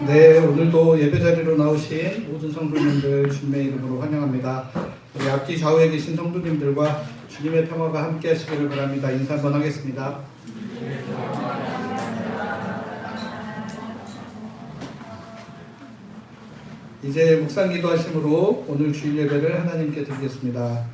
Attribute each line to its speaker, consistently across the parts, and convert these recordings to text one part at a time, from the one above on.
Speaker 1: 네, 오늘도 예배 자리로 나오신 모든 성도님들 주님의 이름으로 환영합니다. 우리 앞뒤 좌우에 계신 성도님들과 주님의 평화가 함께 하시기를 바랍니다. 인사 한번 하겠습니다. 이제 묵상 기도하심으로 오늘 주일 예배를 하나님께 드리겠습니다.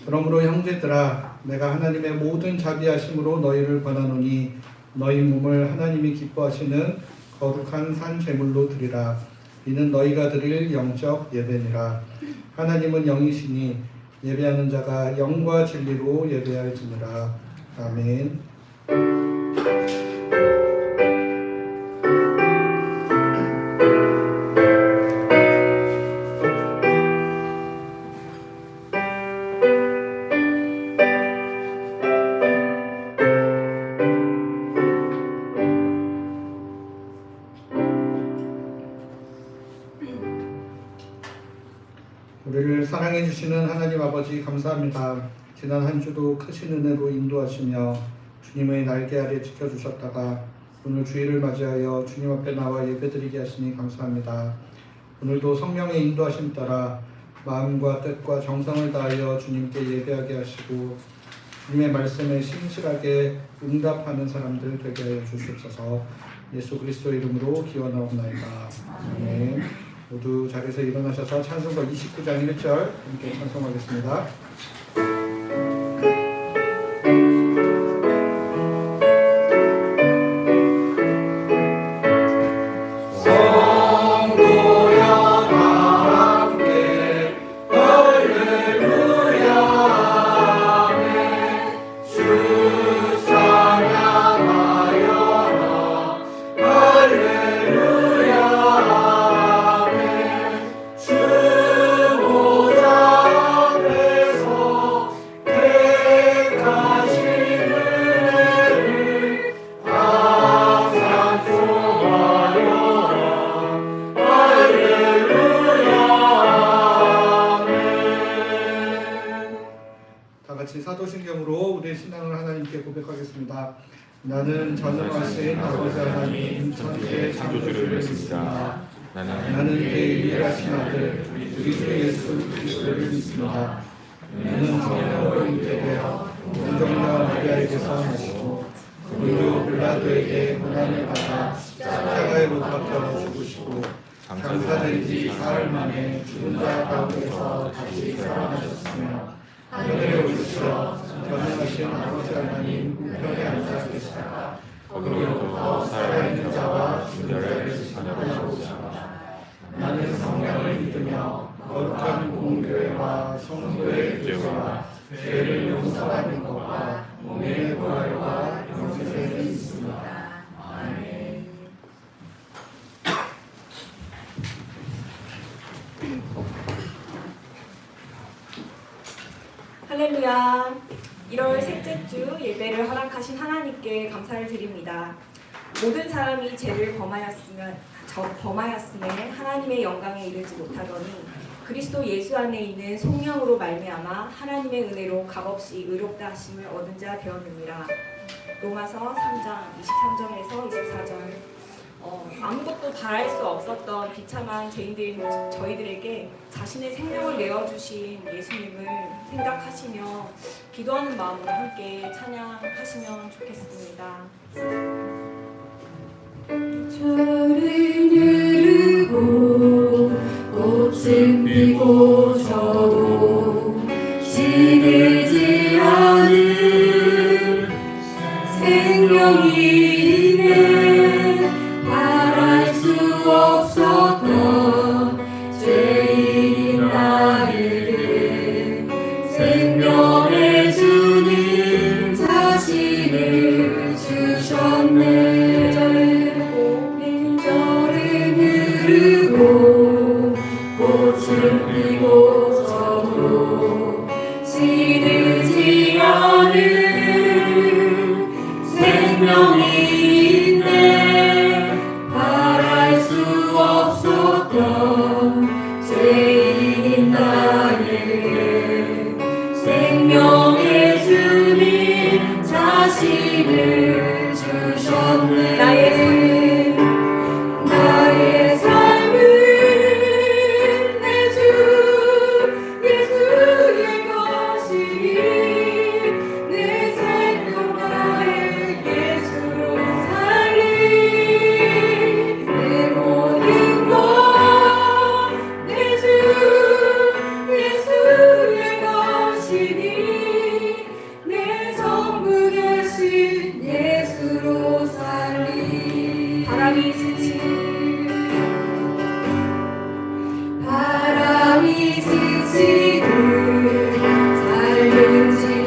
Speaker 1: 그러므로 형제들아, 내가 하나님의 모든 자비하심으로 너희를 권하노니 너희 몸을 하나님이 기뻐하시는 거룩한 산 제물로 드리라. 이는 너희가 드릴 영적 예배니라. 하나님은 영이시니 예배하는 자가 영과 진리로 예배할지니라. 아멘. 우리를 사랑해 주시는 하나님 아버지 감사합니다. 지난 한 주도 크신 은혜로 인도하시며 주님의 날개 아래 지켜주셨다가 오늘 주일을 맞이하여 주님 앞에 나와 예배드리게 하시니 감사합니다. 오늘도 성령의 인도하심 따라 마음과 뜻과 정성을 다하여 주님께 예배하게 하시고 주님의 말씀에 신실하게 응답하는 사람들 되게 하여 주시옵소서. 예수 그리스도의 이름으로 기원하옵나이다. 아멘. 모두 자리에서 일어나셔서 찬송가 29장 1절 함께 찬송하겠습니다. 사도신경으로 우리의 신앙을 하나님께 고백하겠습니다. 나는 전능하신 아버지 하나님 천지의 창조주를 믿습니다. 나는 그의 유일하신 아들 우리 주 예수 그리스도를 믿습니다. 이는 성령으로 잉태되어 동정녀 마리아에게서 나시고 그리고 빌라도에게 고난을 받아 십자가에 못 박혀 죽으시고 장사된 지 사흘 만에 죽은 자 가운데서 다시 살아나셨으며 하늘에 오르시어 전능하신 아버지 하나님 우편에 앉아 계시다가 거기로부터 살아있는 자와 죽은 자를 심판하러 오시리라. 나는 성령을 믿으며 거룩한 공교회와 성도의 교제와 죄를 용서하는 것과 몸의 부활과 영생을 믿습니다. 아멘.
Speaker 2: 할렐루야. 1월 셋째 주 예배를 허락하신 하나님께 감사를 드립니다. 모든 사람이 죄를 범하였음에 하나님의 영광에 이르지 못하더니 그리스도 예수 안에 있는 성령으로 말미암아 하나님의 은혜로 값없이 의롭다 하심을 얻은 자 되었느니라. 로마서 3장 23절에서 24절. 아무것도 바랄 수 없었던 비참한 죄인들인 저희들에게 자신의 생명을 내어주신 예수님을 생각하시며 기도하는 마음으로 함께 찬양하시면 좋겠습니다.
Speaker 3: 저를 누르고 꽃은 피고 저도 시들지 않을 생명이 있네. 바랄 수 없었던 죄인인 나에게 생명의 주님 자신을 주셨네. 저를 누르고 꽃을 피고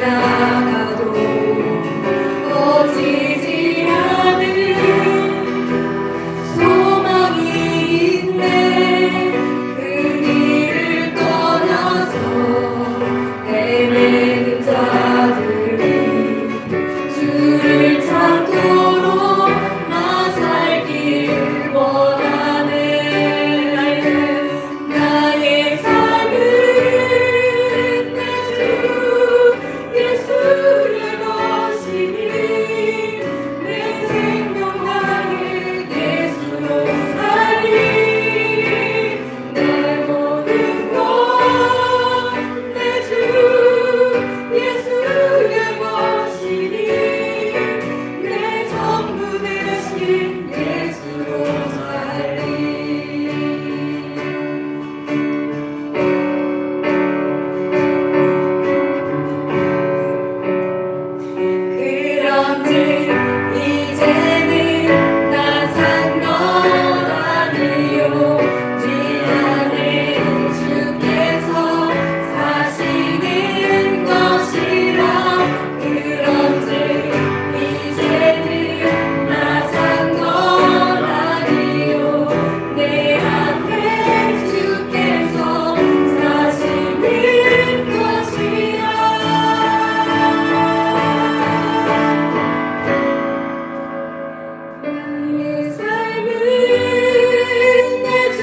Speaker 3: 지나가도 꺼지지 않은 소망이 있네. 그 길을 떠나서 헤매는 자들이 주를 찾도록 나 살길 원하네. 나의 삶은 내 주 예수의 것이니 내 생명 나의 예수로 살리. 내 모든 것 내 주 예수의 것이니 내 전부 되신 예수로 살리. 그런즉 이제는 나 산 건 아니요 주 안에 주께서 사시는 것이라. 그런즉 이제는 나 산 건 아니요 내 안에 주께서 사시는 것이라. 나의 삶은 내 주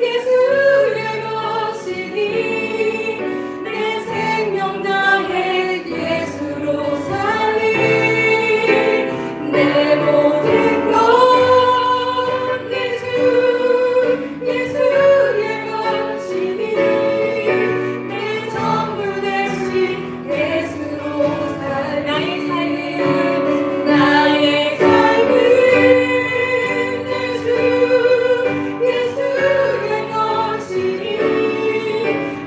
Speaker 3: 예수의 것이니 내 생명 다해 예수로 살리. 내 모든 것 내 주 예수의 것이니 내 전부 되신 예수로 살리. 나의 삶은 내 주 예수의 것이니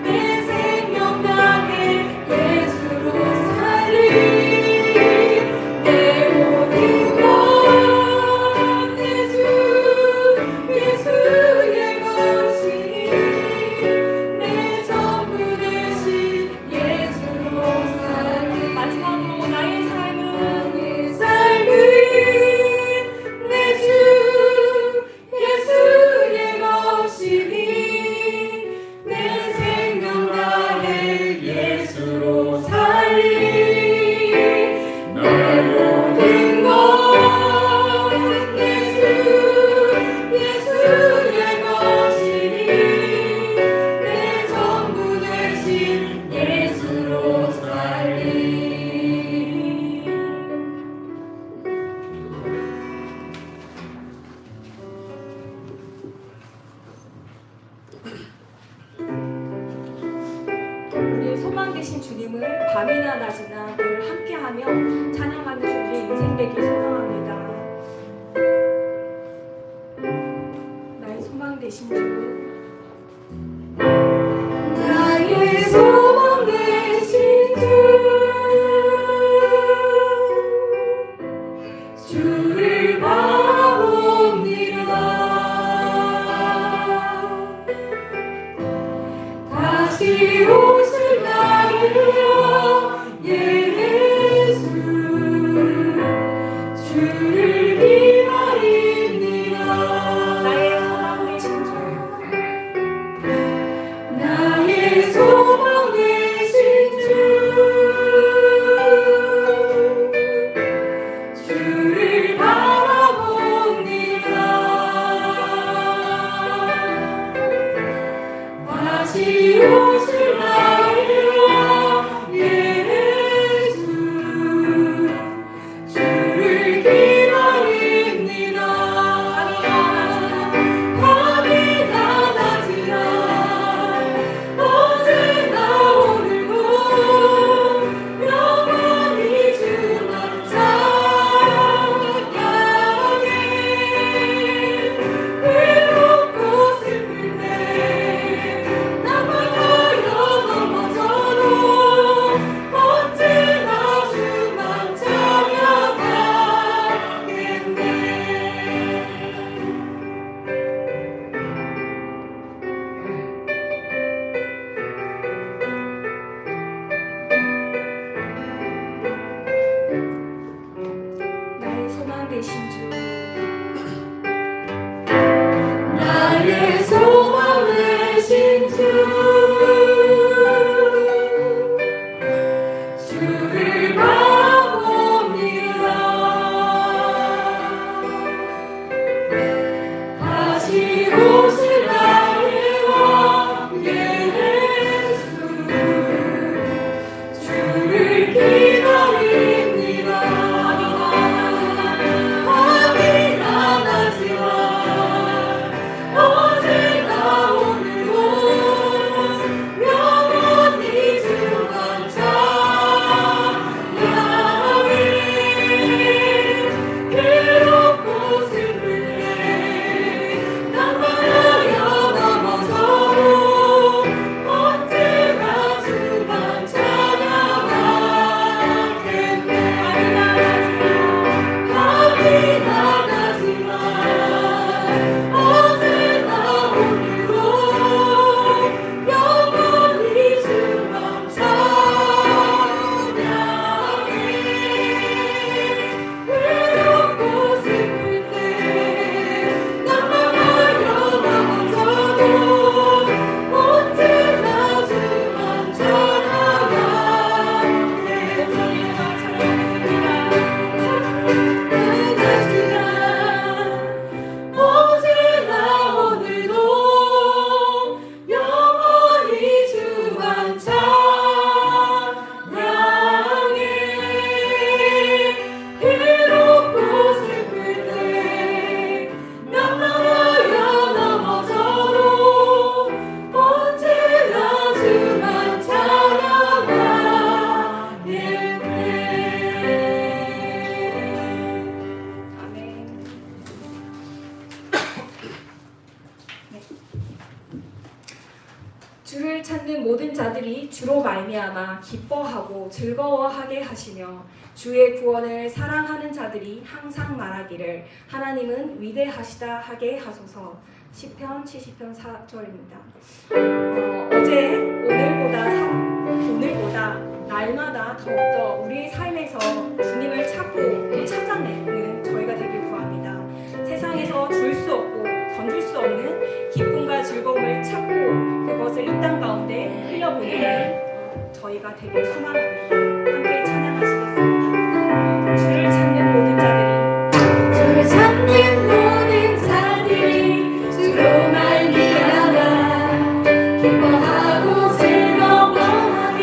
Speaker 3: 내 생명 다해 예수로 살리. 내 모든 것 내 주 예수의 것이니 내 전부 되신 예수로 살리.
Speaker 2: 마지막으로 나의 삶은
Speaker 3: 내 주 예수의 것이니 내 생명 다해 예수로 살리. 내 모든 것 내 주 예수의 것이니 내 전부 되신 예수로 살리.
Speaker 2: 우리의 소망 되신 주님을 밤이나 낮이나 늘 함께하며 찬양하는 우리의 인생 되길 소망합니다. 나의 소망 되신 주
Speaker 3: 나의 소망 되신 주를 바라봅니다. 다시 오실 날이여 예수 주를 기다립니다.
Speaker 2: 나의 소망 되신 주
Speaker 3: 주를 바라봅니다. 다시 오실 날의 왕 예수 주를 기다립니다. 밤이 나가지만 어제나 오늘도 영원히 주만 찬양해. 괴롭고 슬플 때 낙망하여 넘어져도 언제나 주만 찬양하겠네. 밤이 나가지만 어제나 오늘도 영원히 주만 찬양해. 외롭고 슬플 때 낙망하여 넘어져도 언제나 주만 찬양하겠습니다. 어제나 오늘도 영원히 주만 찬양해. 괴롭고 슬플 때 낙망하여 넘어져도 언제나 주만 찬양하겠네.
Speaker 2: 아멘. 네. 주를 찾는 모든 자들이 주로 말미암아 기뻐하고 즐거워하게 하시며 주의 구원을 사랑하는 자들이 항상 말하기를 하나님은 위대하시다 하게 하소서. 시편 70편 4절입니다. 어제 오늘보다 날마다 더욱더 우리의 삶에서 주님을 찾고 또 찾아내는 저희가 되길 구합니다. 세상에서 줄 수 없고 던질 수 없는 기쁨과 즐거움을 찾고 그것을 이 땅 가운데 흘려보내는 저희가 되길 소망합니다. 함께 찬양하시겠습니다. 주를 찾는 모든 자들이
Speaker 3: 주를 찾는 모든 자들이 주로 말미암아 기뻐하고 즐거워하게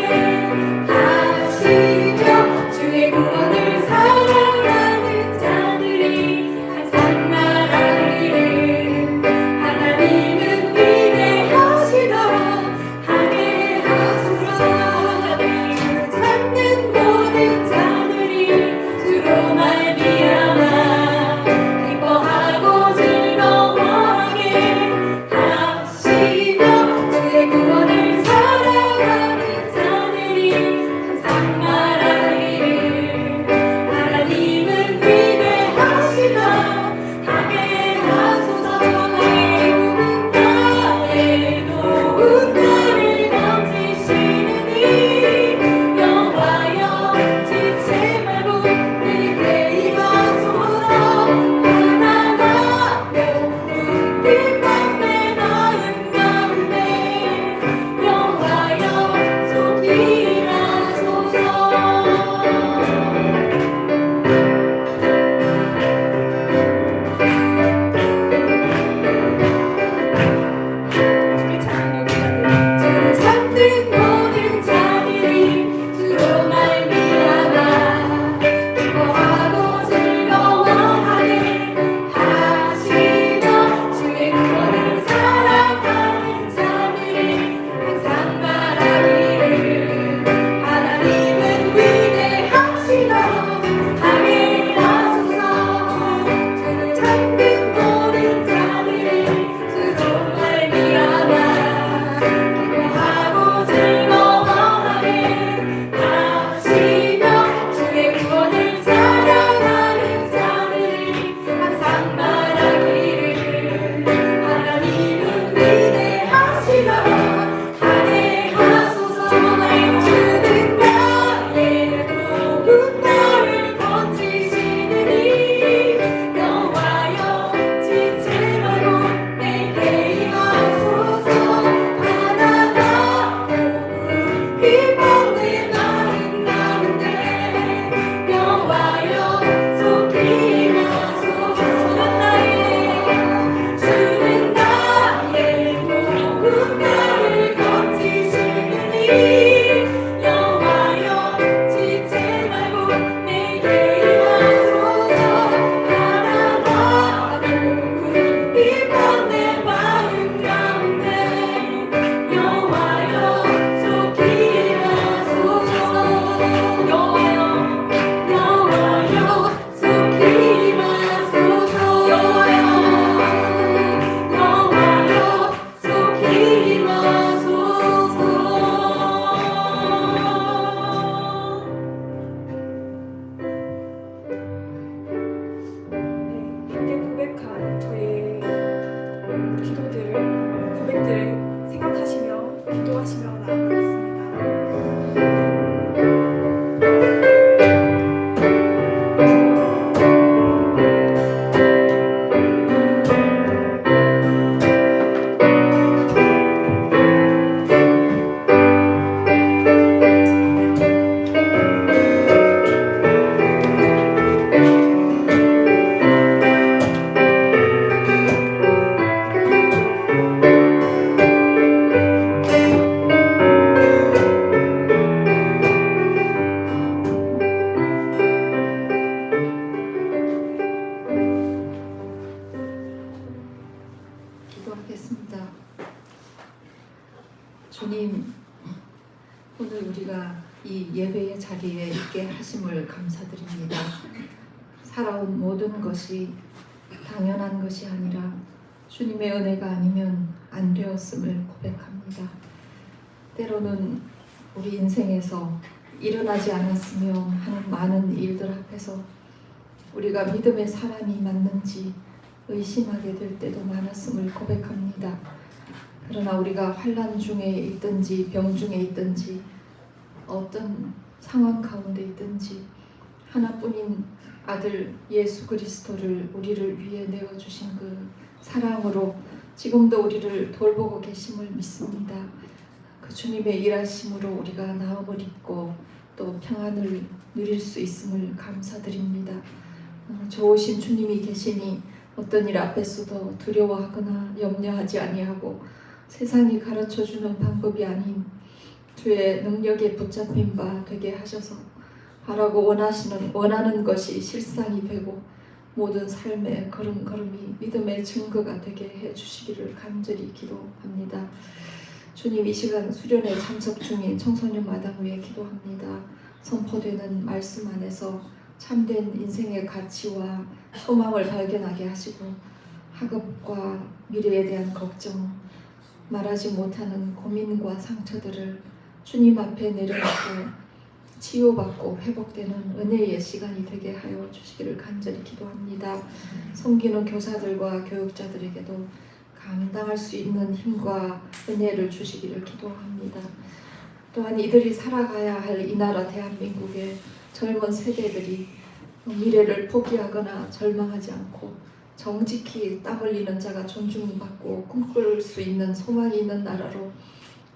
Speaker 3: 하시며 주의 구원을 사랑하는 자들이 항상 말하기를 하나님은 위대하시다 하게 하소서. 주를 찾는
Speaker 4: 자리에 있게 하심을 감사드립니다. 살아온 모든 것이 당연한 것이 아니라 주님의 은혜가 아니면 안 되었음을 고백합니다. 때로는 우리 인생에서 일어나지 않았으면 하는 많은 일들 앞에서 우리가 믿음의 사람이 맞는지 의심하게 될 때도 많았음을 고백합니다. 그러나 우리가 환난 중에 있든지 병 중에 있든지 어떤 상황 가운데 있든지 하나뿐인 아들 예수 그리스도를 우리를 위해 내어주신 그 사랑으로 지금도 우리를 돌보고 계심을 믿습니다. 그 주님의 일하심으로 우리가 나음을 입고 또 평안을 누릴 수 있음을 감사드립니다. 좋으신 주님이 계시니 어떤 일 앞에서도 두려워하거나 염려하지 아니하고 세상이 가르쳐주는 방법이 아닌 주의 능력에 붙잡힌 바 되게 하셔서 바라고 원하는 것이 실상이 되고 모든 삶의 걸음걸음이 믿음의 증거가 되게 해주시기를 간절히 기도합니다. 주님, 이 시간 수련회 참석 중인 청소년 마당 위에 기도합니다. 선포되는 말씀 안에서 참된 인생의 가치와 소망을 발견하게 하시고 학업과 미래에 대한 걱정, 말하지 못하는 고민과 상처들을 주님 앞에 내려놓고 치유받고 회복되는 은혜의 시간이 되게 하여 주시기를 간절히 기도합니다. 섬기는 교사들과 교육자들에게도 감당할 수 있는 힘과 은혜를 주시기를 기도합니다. 또한 이들이 살아가야 할 이 나라 대한민국의 젊은 세대들이 미래를 포기하거나 절망하지 않고 정직히 땀 흘리는 자가 존중받고 꿈꿀 수 있는 소망이 있는 나라로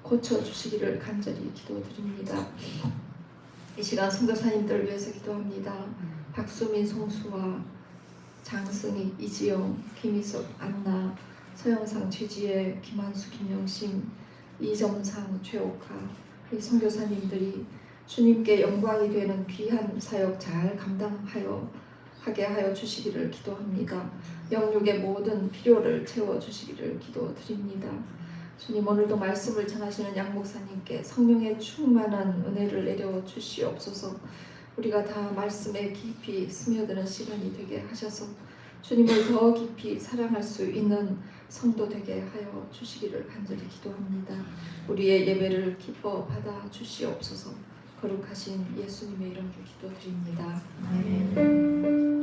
Speaker 4: 고쳐주시기를 간절히 기도드립니다. 이 시간 선교사님들을 위해서 기도합니다. 박수민, 송수아, 장승희, 이지영, 김희석, 안나, 서영상, 최지혜, 김한수, 김영심, 이점상, 최옥하 이 선교사님들이 주님께 영광이 되는 귀한 사역 잘 감당하여 하게 하여 주시기를 기도합니다. 영육의 모든 필요를 채워주시기를 기도드립니다. 주님, 오늘도 말씀을 전하시는 양 목사님께 성령의 충만한 은혜를 내려 주시옵소서. 우리가 다 말씀에 깊이 스며드는 시간이 되게 하셔서 주님을 더 깊이 사랑할 수 있는 성도 되게 하여 주시기를 간절히 기도합니다. 우리의 예배를 기뻐 받아 주시옵소서. 거룩하신 예수님의 이름으로 기도드립니다. 아멘.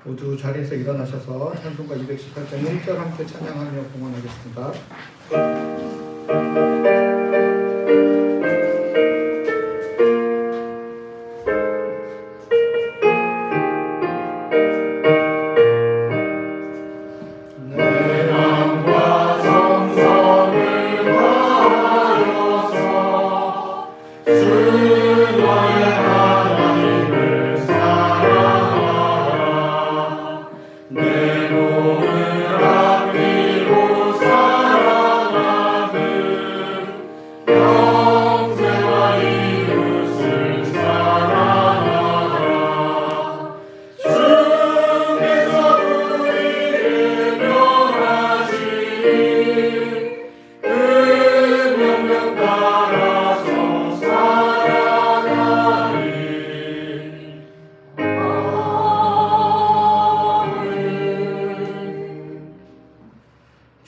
Speaker 1: 모두 자리에서 일어나셔서 찬송가 218장 1절 함께 찬양하며 봉헌하겠습니다.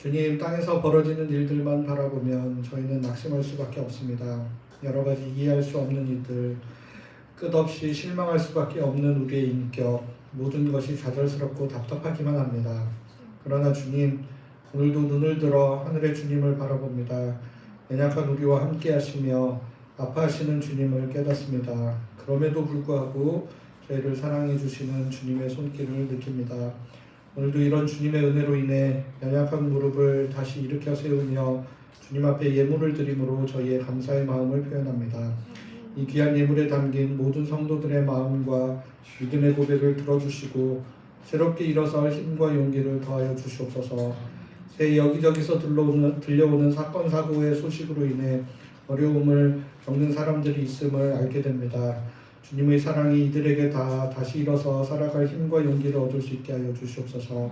Speaker 1: 주님, 땅에서 벌어지는 일들만 바라보면 저희는 낙심할 수밖에 없습니다. 여러 가지 이해할 수 없는 일들, 끝없이 실망할 수밖에 없는 우리의 인격, 모든 것이 좌절스럽고 답답하기만 합니다. 그러나 주님, 오늘도 눈을 들어 하늘의 주님을 바라봅니다. 연약한 우리와 함께 하시며 아파하시는 주님을 깨닫습니다. 그럼에도 불구하고 저희를 사랑해 주시는 주님의 손길을 느낍니다. 오늘도 이런 주님의 은혜로 인해 연약한 무릎을 다시 일으켜 세우며 주님 앞에 예물을 드림으로 저희의 감사의 마음을 표현합니다. 이 귀한 예물에 담긴 모든 성도들의 마음과 믿음의 고백을 들어주시고 새롭게 일어설 힘과 용기를 더하여 주시옵소서. 새 여기저기서 들려오는 사건 사고의 소식으로 인해 어려움을 겪는 사람들이 있음을 알게 됩니다. 주님의 사랑이 이들에게 다시 일어서 살아갈 힘과 용기를 얻을 수 있게 하여 주시옵소서.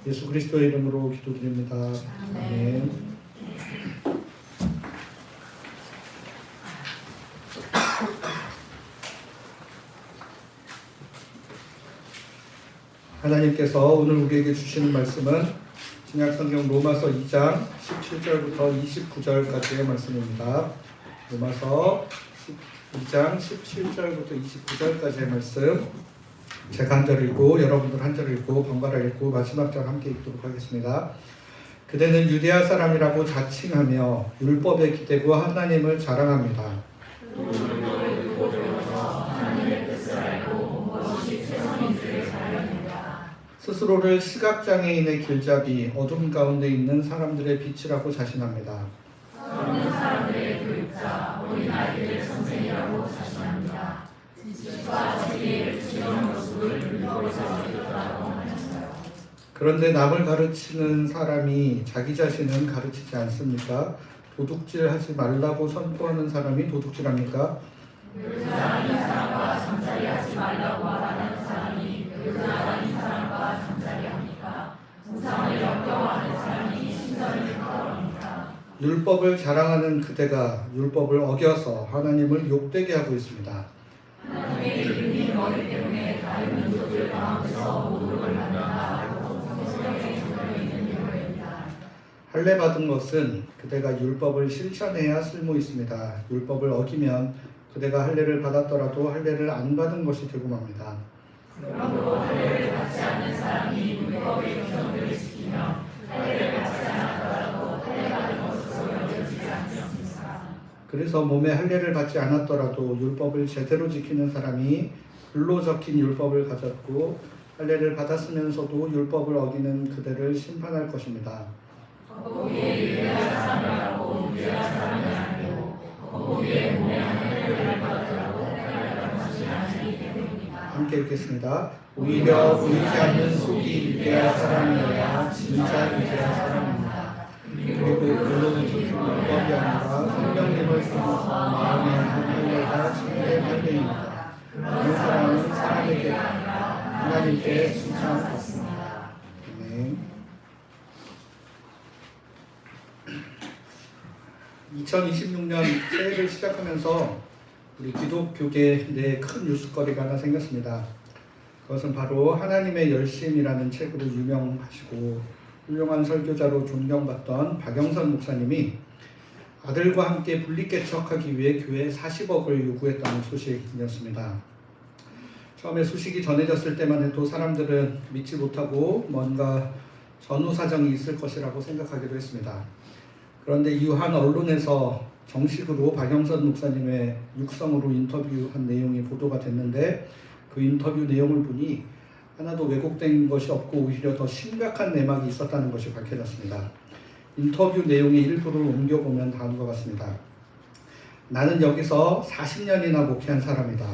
Speaker 1: 예수 그리스도의 이름으로 기도드립니다. 아멘. 하나님께서 오늘 우리에게 주시는 말씀은 신약성경 로마서 2장 17절부터 29절까지의 말씀입니다. 로마서 2장 17절부터 29절까지의 말씀, 제가 한 절 읽고 여러분들 한 절 읽고 번갈아 읽고 마지막 절 함께 읽도록 하겠습니다. 그대는 유대아 사람이라고 자칭하며 율법에 기대고 하나님을 자랑합니다. 스스로를 시각장애인의 길잡이, 어둠 가운데 있는 사람들의 빛이라고 자신합니다.
Speaker 3: 젊은 사람들의 교육자, 어린 아이들의 선생이라고 자신합니다. 지식과 지혜를 지혜로운 모습을 율법에서 얻었다고 하셨어요.
Speaker 1: 그런데 남을 가르치는 사람이 자기 자신은 가르치지 않습니까? 도둑질하지 말라고 선포하는 사람이 도둑질합니까?
Speaker 3: 교사인 사람과 잠자리하지 말라고 말하는 사람이 교사인 사람과 잠자리합니까? 우상을 역겨워하는 사람이 신전을 역겨워합니까?
Speaker 1: 율법을 자랑하는 그대가 율법을 어겨서 하나님을 욕되게 하고 있습니다.
Speaker 3: 하나님의 이름이 너희 때문에 다른 민족들 가운데서 모독을 받는다고 성경에 적혀 있는 예로입니다.
Speaker 1: 할례 받은 것은 그대가 율법을 실천해야 쓸모 있습니다. 율법을 어기면 그대가 할례를 받았더라도 할례를 안 받은 것이 되고 맙니다.
Speaker 3: 그러므로 할례를 받지 않는 사람이 율법의 규정들을 지키며 할례를 받지 않았더라도 할례 받은 것으로 여겨지지 않습니까?
Speaker 1: 그래서 몸에 할례를 받지 않았더라도 율법을 제대로 지키는 사람이 글로 적힌 율법을 가졌고 할례를 받았으면서도 율법을 어기는 그대를 심판할 것입니다.
Speaker 3: 거기에 유대한 사람이라고 유대한 사람이 아니고 거기에 몸에 할례를 받았더라도 할례를 받지 않기 때문입니다.
Speaker 1: 함께 읽겠습니다. 오히려 보이지 않는 속이 유대한 사람이어야 진짜 유대한 사람입니다. 그리고 글로 적힌 율법이 아니라 성령님을 통해서 마음에 한 할례가 참된 할례입니다. 그런 사람은 사람에게 아니라 하나님께 칭찬받습니다. 네. 2026년 새해를 시작하면서 우리 기독교계 내에 큰 뉴스거리가 하나 생겼습니다. 그것은 바로 하나님의 열심이라는 책으로 유명하시고 훌륭한 설교자로 존경받던 박영선 목사님이 아들과 함께 분리개척하기 위해 교회에 40억을 요구했다는 소식이었습니다. 처음에 소식이 전해졌을 때만 해도 사람들은 믿지 못하고 뭔가 전후사정이 있을 것이라고 생각하기도 했습니다. 그런데 이후 한 언론에서 정식으로 박영선 목사님의 육성으로 인터뷰한 내용이 보도가 됐는데 그 인터뷰 내용을 보니 하나도 왜곡된 것이 없고 오히려 더 심각한 내막이 있었다는 것이 밝혀졌습니다. 인터뷰 내용의 일부를 옮겨보면 다음과 같습니다. 나는 여기서 40년이나 목회한 사람이다.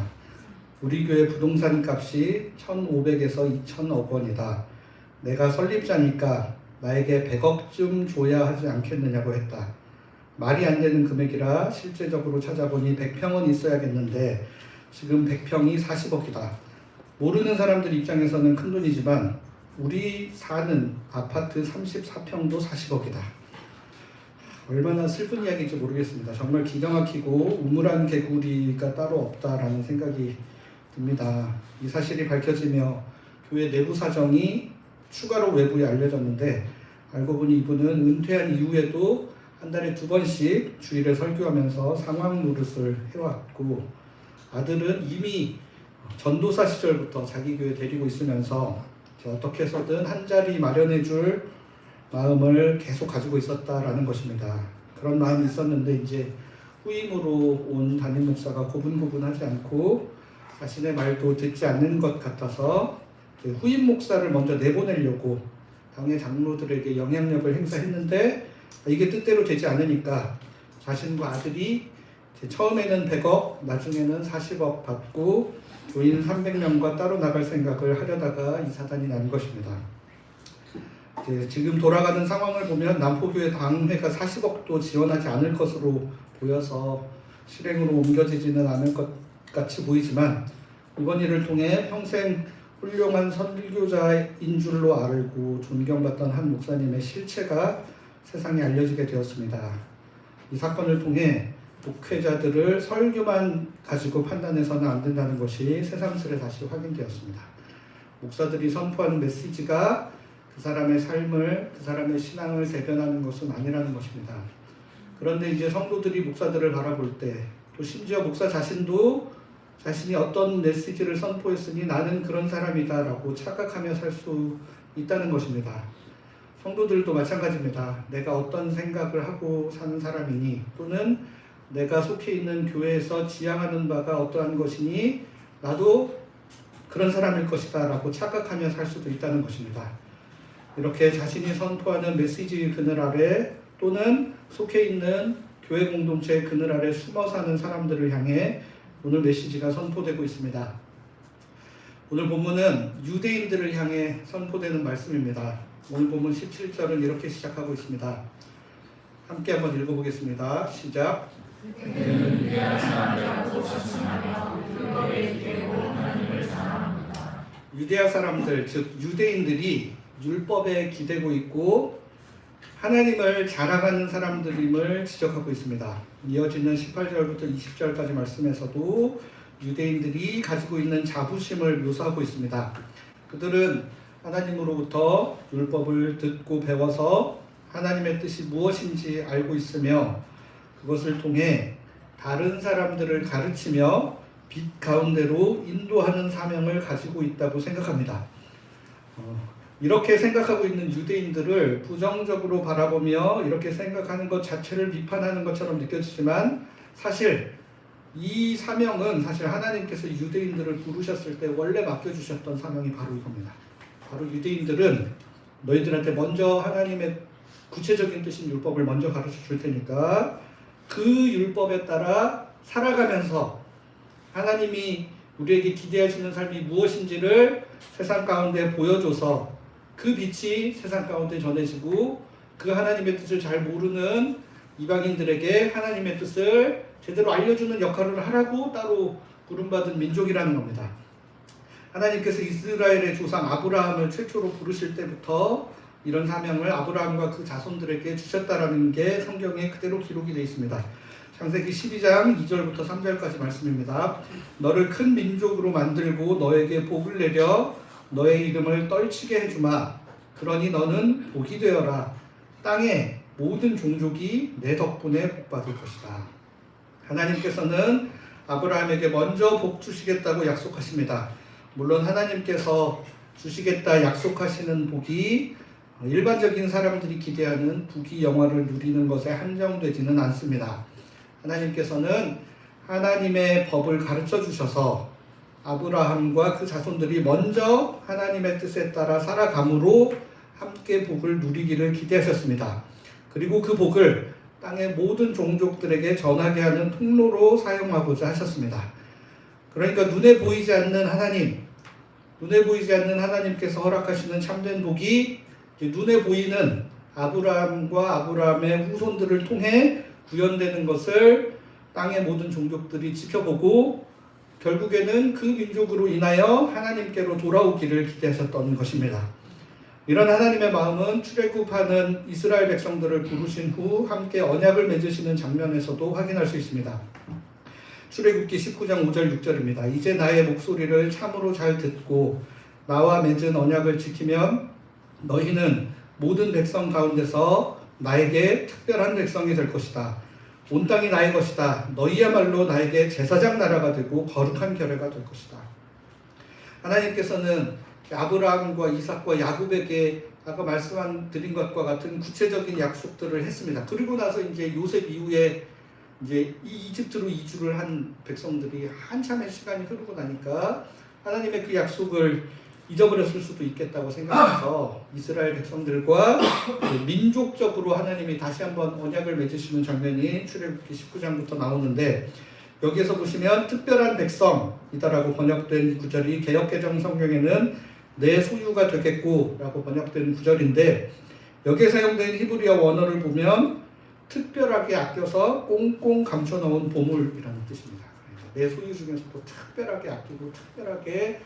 Speaker 1: 우리 교회 부동산 값이 1,500에서 2,000억 원이다. 내가 설립자니까 나에게 100억쯤 줘야 하지 않겠느냐고 했다. 말이 안 되는 금액이라 실제적으로 찾아보니 100평은 있어야겠는데 지금 100평이 40억이다. 모르는 사람들 입장에서는 큰 돈이지만 우리 사는 아파트 34평도 40억이다. 얼마나 슬픈 이야기인지 모르겠습니다. 정말 기가 막히고 우물안 개구리가 따로 없다라는 생각이 듭니다. 이 사실이 밝혀지며 교회 내부 사정이 추가로 외부에 알려졌는데 알고 보니 이분은 은퇴한 이후에도 한 달에 2번씩 주일에 설교하면서 상황 노릇을 해왔고 아들은 이미 전도사 시절부터 자기 교회 데리고 있으면서 어떻게 해서든 한 자리 마련해 줄 마음을 계속 가지고 있었다라는 것입니다. 그런 마음이 있었는데 이제 후임으로 온 담임 목사가 고분고분하지 않고 자신의 말도 듣지 않는 것 같아서 후임 목사를 먼저 내보내려고 당의 장로들에게 영향력을 행사했는데 이게 뜻대로 되지 않으니까 자신과 아들이 처음에는 100억, 나중에는 40억 받고 교인 300명과 따로 나갈 생각을 하려다가 이 사단이 난 것입니다. 지금 돌아가는 상황을 보면 남포교회 당회가 40억도 지원하지 않을 것으로 보여서 실행으로 옮겨지지는 않을 것 같이 보이지만 이번 일을 통해 평생 훌륭한 선교자인 줄로 알고 존경받던 한 목사님의 실체가 세상에 알려지게 되었습니다. 이 사건을 통해 목회자들을 설교만 가지고 판단해서는 안 된다는 것이 새삼스레 다시 확인되었습니다. 목사들이 선포하는 메시지가 그 사람의 삶을, 그 사람의 신앙을 대변하는 것은 아니라는 것입니다. 그런데 이제 성도들이 목사들을 바라볼 때, 또 심지어 목사 자신도 자신이 어떤 메시지를 선포했으니 나는 그런 사람이다 라고 착각하며 살 수 있다는 것입니다. 성도들도 마찬가지입니다. 내가 어떤 생각을 하고 사는 사람이니, 또는 내가 속해 있는 교회에서 지향하는 바가 어떠한 것이니 나도 그런 사람일 것이다 라고 착각하며 살 수도 있다는 것입니다. 이렇게 자신이 선포하는 메시지 그늘 아래, 또는 속해 있는 교회 공동체의 그늘 아래 숨어 사는 사람들을 향해 오늘 메시지가 선포되고 있습니다. 오늘 본문은 유대인들을 향해 선포되는 말씀입니다. 오늘 본문 17절은 이렇게 시작하고 있습니다. 함께 한번 읽어보겠습니다. 시작. 유대아 사람들, 즉 유대인들이 율법에 기대고 있고 하나님을 자랑하는 사람들임을 지적하고 있습니다. 이어지는 18절부터 20절까지 말씀에서도 유대인들이 가지고 있는 자부심을 묘사하고 있습니다. 그들은 하나님으로부터 율법을 듣고 배워서 하나님의 뜻이 무엇인지 알고 있으며 그것을 통해 다른 사람들을 가르치며 빛 가운데로 인도하는 사명을 가지고 있다고 생각합니다. 이렇게 생각하고 있는 유대인들을 부정적으로 바라보며 이렇게 생각하는 것 자체를 비판하는 것처럼 느껴지지만 사실 이 사명은 사실 하나님께서 유대인들을 부르셨을 때 원래 맡겨주셨던 사명이 바로 이겁니다. 바로 유대인들은 너희들한테 먼저 하나님의 구체적인 뜻인 율법을 먼저 가르쳐 줄 테니까 그 율법에 따라 살아가면서 하나님이 우리에게 기대하시는 삶이 무엇인지를 세상 가운데 보여줘서 그 빛이 세상 가운데 전해지고 그 하나님의 뜻을 잘 모르는 이방인들에게 하나님의 뜻을 제대로 알려주는 역할을 하라고 따로 부름받은 민족이라는 겁니다. 하나님께서 이스라엘의 조상 아브라함을 최초로 부르실 때부터 이런 사명을 아브라함과 그 자손들에게 주셨다라는 게 성경에 그대로 기록이 되어 있습니다. 창세기 12장 2절부터 3절까지 말씀입니다. 너를 큰 민족으로 만들고 너에게 복을 내려 너의 이름을 떨치게 해주마. 그러니 너는 복이 되어라. 땅의 모든 종족이 내 덕분에 복받을 것이다. 하나님께서는 아브라함에게 먼저 복 주시겠다고 약속하십니다. 물론 하나님께서 주시겠다 약속하시는 복이 일반적인 사람들이 기대하는 부귀 영화를 누리는 것에 한정되지는 않습니다. 하나님께서는 하나님의 법을 가르쳐 주셔서 아브라함과 그 자손들이 먼저 하나님의 뜻에 따라 살아감으로 함께 복을 누리기를 기대하셨습니다. 그리고 그 복을 땅의 모든 종족들에게 전하게 하는 통로로 사용하고자 하셨습니다. 그러니까 눈에 보이지 않는 하나님께서 허락하시는 참된 복이 눈에 보이는 아브라함과 아브라함의 후손들을 통해 구현되는 것을 땅의 모든 종족들이 지켜보고 결국에는 그 민족으로 인하여 하나님께로 돌아오기를 기대하셨던 것입니다. 이런 하나님의 마음은 출애굽하는 이스라엘 백성들을 부르신 후 함께 언약을 맺으시는 장면에서도 확인할 수 있습니다. 출애굽기 19장 5절 6절입니다. 이제 나의 목소리를 참으로 잘 듣고 나와 맺은 언약을 지키면 너희는 모든 백성 가운데서 나에게 특별한 백성이 될 것이다. 온 땅이 나의 것이다. 너희야말로 나에게 제사장 나라가 되고 거룩한 결례가 될 것이다. 하나님께서는 아브라함과 이삭과 야곱에게 아까 말씀드린 것과 같은 구체적인 약속들을 했습니다. 그리고 나서 이제 요셉 이후에 이제 이집트로 이주를 한 백성들이 한참의 시간이 흐르고 나니까 하나님의 그 약속을 잊어버렸을 수도 있겠다고 생각해서 이스라엘 백성들과 민족적으로 하나님이 다시 한번 언약을 맺으시는 장면이 출애굽기 19장부터 나오는데, 여기에서 보시면 특별한 백성이다라고 번역된 구절이 개역개정 성경에는 내 소유가 되겠고 라고 번역된 구절인데, 여기에 사용된 히브리어 원어를 보면 특별하게 아껴서 꽁꽁 감춰놓은 보물이라는 뜻입니다. 내 소유 중에서도 특별하게 아끼고 특별하게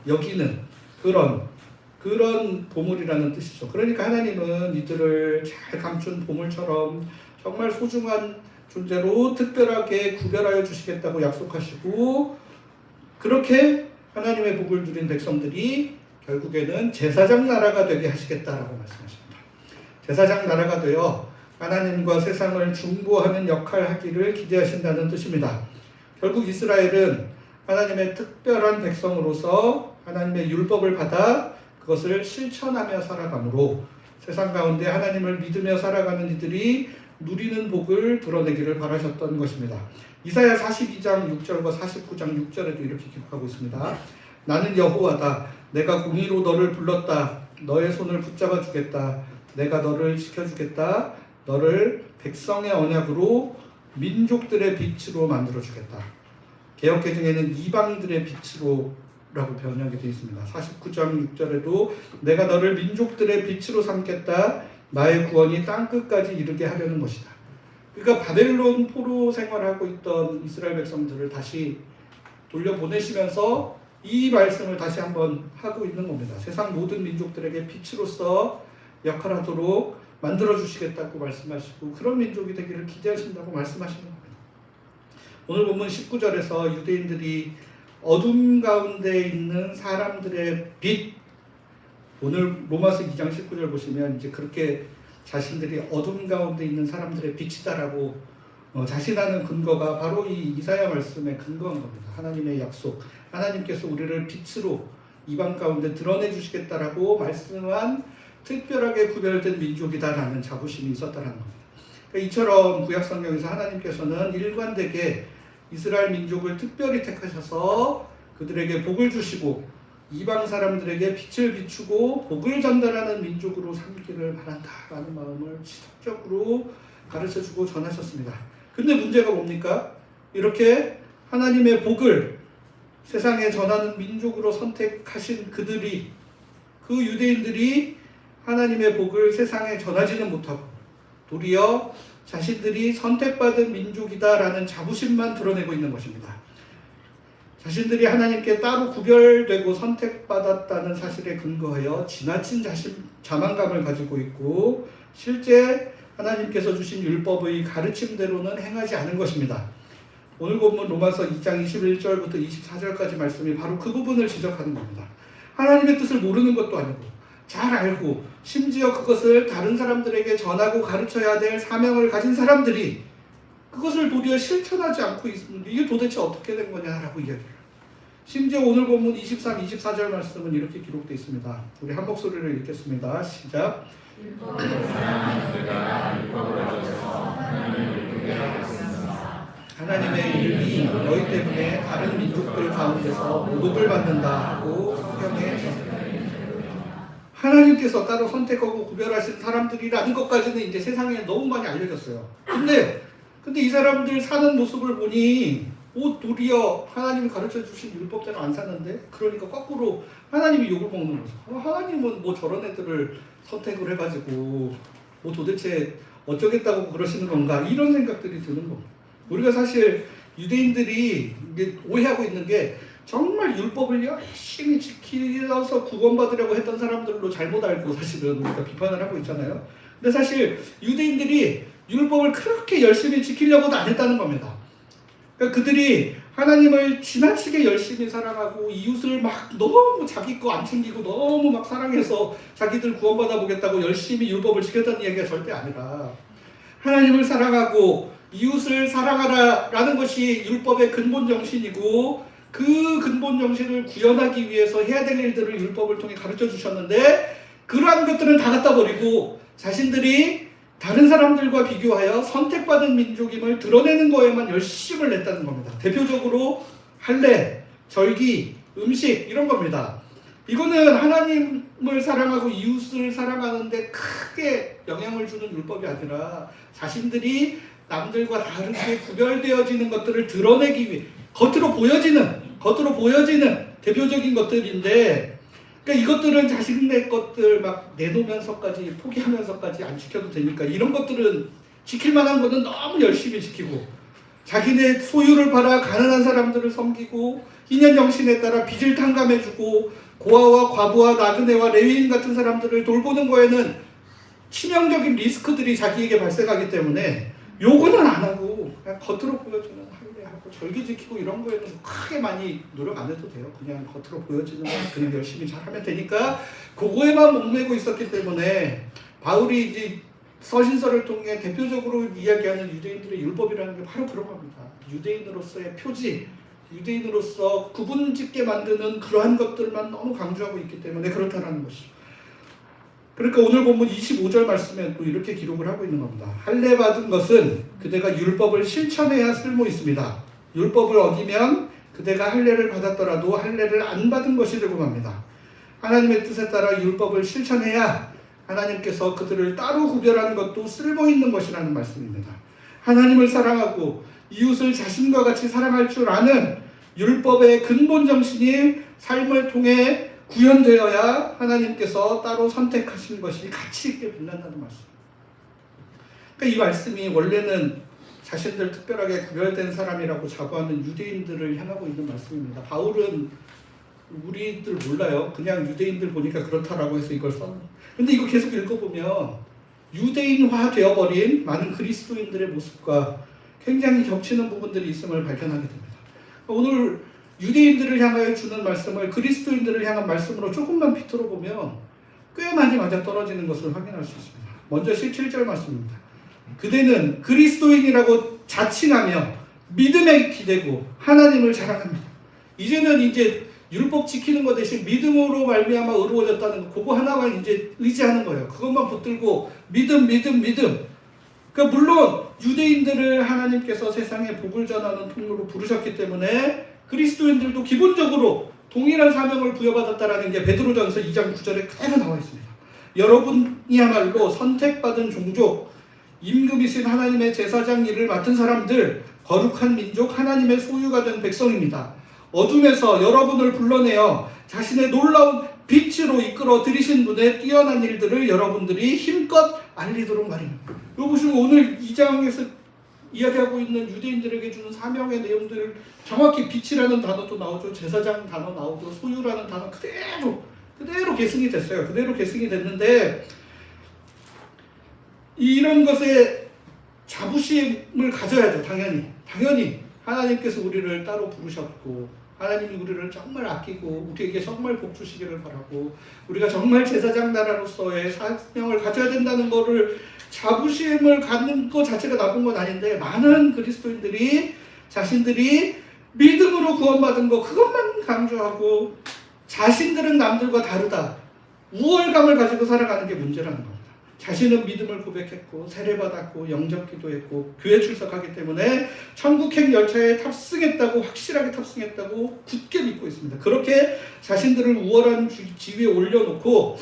Speaker 1: 여기는 그런 보물이라는 뜻이죠. 그러니까 하나님은 이들을 잘 감춘 보물처럼 정말 소중한 존재로 특별하게 구별하여 주시겠다고 약속하시고, 그렇게 하나님의 복을 누린 백성들이 결국에는 제사장 나라가 되게 하시겠다라고 말씀하십니다. 제사장 나라가 되어 하나님과 세상을 중보하는 역할을 하기를 기대하신다는 뜻입니다. 결국 이스라엘은 하나님의 특별한 백성으로서 하나님의 율법을 받아 그것을 실천하며 살아가므로 세상 가운데 하나님을 믿으며 살아가는 이들이 누리는 복을 드러내기를 바라셨던 것입니다. 이사야 42장 6절과 49장 6절에도 이렇게 기록하고 있습니다. 나는 여호와다. 내가 공의로 너를 불렀다. 너의 손을 붙잡아 주겠다. 내가 너를 지켜주겠다. 너를 백성의 언약으로 민족들의 빛으로 만들어 주겠다. 개역개정에는 이방인들의 빛으로 라고 번역이 되어 있습니다. 49장 6절에도 내가 너를 민족들의 빛으로 삼겠다. 나의 구원이 땅끝까지 이르게 하려는 것이다. 그러니까 바벨론 포로 생활하고 있던 이스라엘 백성들을 다시 돌려보내시면서 이 말씀을 다시 한번 하고 있는 겁니다. 세상 모든 민족들에게 빛으로서 역할하도록 만들어주시겠다고 말씀하시고, 그런 민족이 되기를 기대하신다고 말씀하시는 겁니다. 오늘 본문 19절에서 유대인들이 어둠 가운데 있는 사람들의 빛, 오늘 로마서 2장 19절 보시면 이제 그렇게 자신들이 어둠 가운데 있는 사람들의 빛이다라고 자신하는 근거가 바로 이 이사야 말씀의 근거인 겁니다. 하나님의 약속, 하나님께서 우리를 빛으로 이방 가운데 드러내 주시겠다라고 말씀한 특별하게 구별된 민족이다라는 자부심이 있었다는 겁니다. 그러니까 이처럼 구약 성경에서 하나님께서는 일관되게 이스라엘 민족을 특별히 택하셔서 그들에게 복을 주시고 이방 사람들에게 빛을 비추고 복을 전달하는 민족으로 삼기를 바란다라는 마음을 지속적으로 가르쳐주고 전하셨습니다. 근데 문제가 뭡니까? 이렇게 하나님의 복을 세상에 전하는 민족으로 선택하신 그들이, 그 유대인들이 하나님의 복을 세상에 전하지는 못하고 도리어 자신들이 선택받은 민족이다라는 자부심만 드러내고 있는 것입니다. 자신들이 하나님께 따로 구별되고 선택받았다는 사실에 근거하여 지나친 자만감을 가지고 있고 실제 하나님께서 주신 율법의 가르침대로는 행하지 않은 것입니다. 오늘 본문 로마서 2장 21절부터 24절까지 말씀이 바로 그 부분을 지적하는 겁니다. 하나님의 뜻을 모르는 것도 아니고 잘 알고 심지어 그것을 다른 사람들에게 전하고 가르쳐야 될 사명을 가진 사람들이 그것을 도리어 실천하지 않고 있습니다. 이게 도대체 어떻게 된 거냐라고 이야기해요. 심지어 오늘 본문 23, 24절 말씀은 이렇게 기록되어 있습니다. 우리 한 목소리를 읽겠습니다. 시작. 하나님의 이름이 너희 때문에 다른 민족들 가운데서 모독을 받는다 하고 성경에 하나님께서 따로 선택하고 구별하신 사람들이라는 것까지는 이제 세상에 너무 많이 알려졌어요. 근데 이 사람들 사는 모습을 보니 도리어 하나님이 가르쳐 주신 율법대로 안 사는데, 그러니까 거꾸로 하나님이 욕을 먹는 거죠. 하나님은 뭐 저런 애들을 선택을 해가지고 뭐 도대체 어쩌겠다고 그러시는 건가, 이런 생각들이 드는 겁니다. 우리가 사실 유대인들이 이게 오해하고 있는 게 정말 율법을 열심히 지키려서 구원받으려고 했던 사람들로 잘못 알고 사실은 우리가 비판을 하고 있잖아요. 근데 사실 유대인들이 율법을 그렇게 열심히 지키려고도 안 했다는 겁니다. 그러니까 그들이 하나님을 지나치게 열심히 사랑하고 이웃을 막 너무 자기 거 안 챙기고 너무 막 사랑해서 자기들 구원받아 보겠다고 열심히 율법을 지켰다는 얘기가 절대 아니라, 하나님을 사랑하고 이웃을 사랑하라라는 것이 율법의 근본 정신이고, 그 근본 정신을 구현하기 위해서 해야 될 일들을 율법을 통해 가르쳐 주셨는데, 그러한 것들은 다 갖다 버리고 자신들이 다른 사람들과 비교하여 선택받은 민족임을 드러내는 거에만 열심을 냈다는 겁니다. 대표적으로 할례, 절기, 음식 이런 겁니다. 이거는 하나님을 사랑하고 이웃을 사랑하는데 크게 영향을 주는 율법이 아니라 자신들이 남들과 다르게 구별되어지는 것들을 드러내기 위해 겉으로 보여지는 대표적인 것들인데, 그러니까 이것들은 자신의 것들 막 내놓으면서까지 포기하면서까지 안 지켜도 되니까 이런 것들은 지킬 만한 거는 너무 열심히 지키고, 자기네 소유를 팔아 가난한 사람들을 섬기고 희년 정신에 따라 빚을 탕감해주고 고아와 과부와 나그네와 레위인 같은 사람들을 돌보는 거에는 치명적인 리스크들이 자기에게 발생하기 때문에 요거는 안 하고 그냥 겉으로 보여주는 할례하고 절기 지키고 이런 거에는 크게 많이 노력 안 해도 돼요. 그냥 겉으로 보여지는 거 그냥 열심히 잘하면 되니까 그거에만 목매고 있었기 때문에 바울이 이제 서신서를 통해 대표적으로 이야기하는 유대인들의 율법이라는 게 바로 그런 겁니다. 유대인으로서의 표지, 유대인으로서 구분짓게 만드는 그러한 것들만 너무 강조하고 있기 때문에 그렇다는 것이죠. 그러니까 오늘 본문 25절 말씀에 또 이렇게 기록을 하고 있는 겁니다. 할례 받은 것은 그대가 율법을 실천해야 쓸모 있습니다. 율법을 어기면 그대가 할례를 받았더라도 할례를 안 받은 것이 되고 맙니다. 하나님의 뜻에 따라 율법을 실천해야 하나님께서 그들을 따로 구별하는 것도 쓸모있는 것이라는 말씀입니다. 하나님을 사랑하고 이웃을 자신과 같이 사랑할 줄 아는 율법의 근본 정신이 삶을 통해 구현되어야 하나님께서 따로 선택하신 것이 가치 있게 빛난다는 말씀. 그러니까 이 말씀이 원래는 자신들 특별하게 구별된 사람이라고 자부하는 유대인들을 향하고 있는 말씀입니다. 바울은 우리들 몰라요. 그냥 유대인들 보니까 그렇다라고 해서 이걸 썼는데, 근데 이거 계속 읽어보면 유대인화 되어버린 많은 그리스도인들의 모습과 굉장히 겹치는 부분들이 있음을 발견하게 됩니다. 오늘 유대인들을 향하여 주는 말씀을 그리스도인들을 향한 말씀으로 조금만 비틀어 보면 꽤 많이 맞아떨어지는 것을 확인할 수 있습니다. 먼저 17절 말씀입니다. 그대는 그리스도인이라고 자칭하며 믿음에 기대고 하나님을 자랑합니다. 이제는 이제 율법 지키는 것 대신 믿음으로 말미암아 의로워졌다는 거, 그거 하나만 이제 의지하는 거예요. 그것만 붙들고 믿음. 그러니까 물론 유대인들을 하나님께서 세상에 복을 전하는 통로로 부르셨기 때문에 그리스도인들도 기본적으로 동일한 사명을 부여받았다라는 게 베드로전서 2장 9절에 그대로 나와 있습니다. 여러분이야말로 선택받은 종족, 임금이신 하나님의 제사장 일을 맡은 사람들, 거룩한 민족, 하나님의 소유가 된 백성입니다. 어둠에서 여러분을 불러내어 자신의 놀라운 빛으로 이끌어 들이신 분의 뛰어난 일들을 여러분들이 힘껏 알리도록 말입니다. 이거 보시면 오늘 2장에서 이야기하고 있는 유대인들에게 주는 사명의 내용들을 정확히 빛이라는 단어도 나오죠. 제사장 단어 나오죠. 소유라는 단어 그대로 계승이 됐어요. 그대로 계승이 됐는데 이런 것에 자부심을 가져야죠. 당연히 하나님께서 우리를 따로 부르셨고 하나님이 우리를 정말 아끼고 우리에게 정말 복 주시기를 바라고 우리가 정말 제사장 나라로서의 사명을 가져야 된다는 거를 자부심을 갖는 것 자체가 나쁜 건 아닌데, 많은 그리스도인들이 자신들이 믿음으로 구원받은 거 그것만 강조하고 자신들은 남들과 다르다, 우월감을 가지고 살아가는 게 문제라는 겁니다. 자신은 믿음을 고백했고 세례받았고 영접기도했고 교회 출석하기 때문에 천국행 열차에 탑승했다고, 확실하게 탑승했다고 굳게 믿고 있습니다. 그렇게 자신들을 우월한 지위에 올려놓고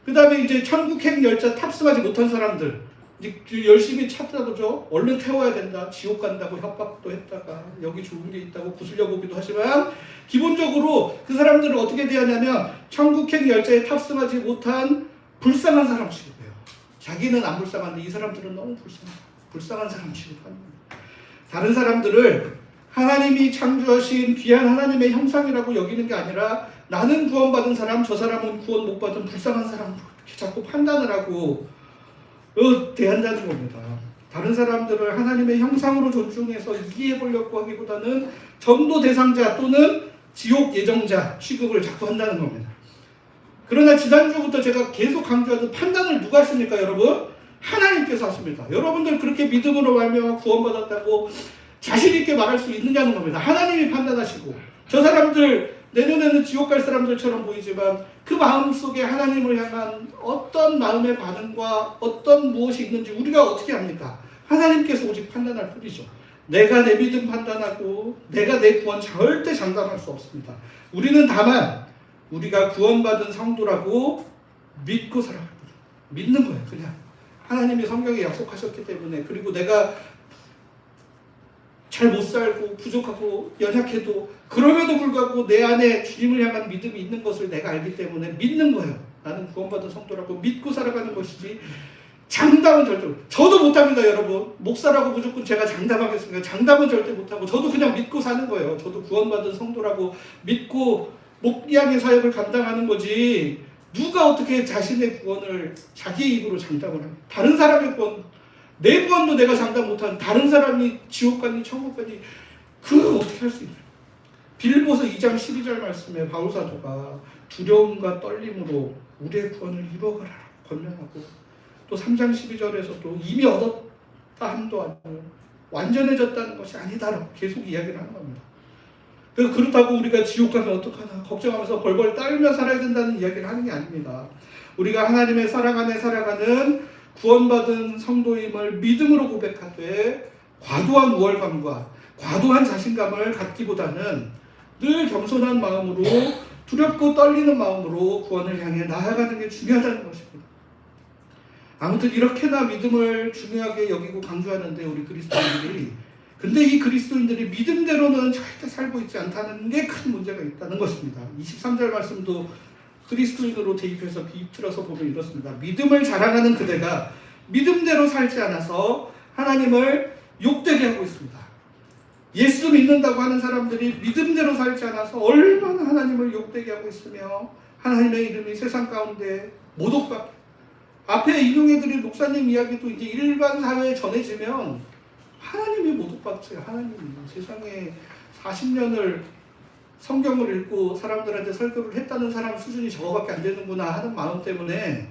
Speaker 1: 그 다음에 이제 천국행 열차 탑승하지 못한 사람들 이제 열심히 찾다보죠. 얼른 태워야 된다, 지옥 간다고 협박도 했다가 여기 좋은 게 있다고 구슬려 보기도 하지만 기본적으로 그 사람들을 어떻게 대하냐면 천국행 열차에 탑승하지 못한 불쌍한 사람 취급해요. 자기는 안 불쌍한데 이 사람들은 너무 불쌍한 사람 취급합니다. 다른 사람들을 하나님이 창조하신 귀한 하나님의 형상이라고 여기는 게 아니라 나는 구원받은 사람, 저 사람은 구원 못 받은 불쌍한 사람으로 이렇게 자꾸 판단을 하고 대한다는 겁니다. 다른 사람들을 하나님의 형상으로 존중해서 이해해 보려고 하기보다는 전도 대상자 또는 지옥 예정자 취급을 자꾸 한다는 겁니다. 그러나 지난주부터 제가 계속 강조하는 판단을 누가 하십니까, 여러분? 하나님께서 하십니다. 여러분들 그렇게 믿음으로 말미암아 구원받았다고 자신 있게 말할 수 있느냐는 겁니다. 하나님이 판단하시고 저 사람들 내년에는 지옥 갈 사람들처럼 보이지만 그 마음속에 하나님을 향한 어떤 마음의 반응과 어떤 무엇이 있는지 우리가 어떻게 합니까? 하나님께서 오직 판단할 뿐이죠. 내가 내 믿음 판단하고 내가 내 구원 절대 장담할 수 없습니다. 우리는 다만 우리가 구원받은 성도라고 믿고 살아가는 거예요. 믿는 거예요. 그냥 하나님이 성경에 약속하셨기 때문에. 그리고 내가 잘 못 살고 부족하고 연약해도 그럼에도 불구하고 내 안에 주님을 향한 믿음이 있는 것을 내가 알기 때문에 믿는 거예요. 나는 구원받은 성도라고 믿고 살아가는 것이지 장담은 절대 저도 못합니다. 여러분 목사라고 무조건 제가 장담하겠습니까? 장담은 절대 못하고 저도 그냥 믿고 사는 거예요. 저도 구원받은 성도라고 믿고 목양의 사역을 감당하는 거지 누가 어떻게 자신의 구원을 자기 입으로 장담을 합니까? 다른 사람의 구원, 내 구원도 내가 장담 못하는 다른 사람이 지옥 가니 천국 가니 그걸 어떻게 할 수 있나요? 빌립보서 2장 12절 말씀에 바울사도가 두려움과 떨림으로 우리의 구원을 이루어가라 권면하고 또 3장 12절에서도 이미 얻었다 함도 아니고 완전해졌다는 것이 아니다라고 계속 이야기를 하는 겁니다. 그래서 그렇다고 우리가 지옥 가면 어떡하나 걱정하면서 벌벌 떨며 살아야 된다는 이야기를 하는 게 아닙니다. 우리가 하나님의 사랑 안에 살아가는 구원받은 성도임을 믿음으로 고백하되 과도한 우월감과 과도한 자신감을 갖기보다는 늘 겸손한 마음으로 두렵고 떨리는 마음으로 구원을 향해 나아가는 게 중요하다는 것입니다. 아무튼 이렇게나 믿음을 중요하게 여기고 강조하는데 우리 그리스도인들이 근데 이 그리스도인들이 믿음대로는 절대 살고 있지 않다는 게 큰 문제가 있다는 것입니다. 23절 말씀도 그리스도인으로 대입해서 비틀어서 보면 이렇습니다. 믿음을 자랑하는 그대가 믿음대로 살지 않아서 하나님을 욕되게 하고 있습니다. 예수 믿는다고 하는 사람들이 믿음대로 살지 않아서 얼마나 하나님을 욕되게 하고 있으며 하나님의 이름이 세상 가운데 모독받게 앞에 인용해드린 목사님 이야기도 이제 일반 사회에 전해지면 하나님이 모독받죠. 하나님이 세상에 40년을 성경을 읽고 사람들한테 설교를 했다는 사람 수준이 저거밖에 안 되는구나 하는 마음 때문에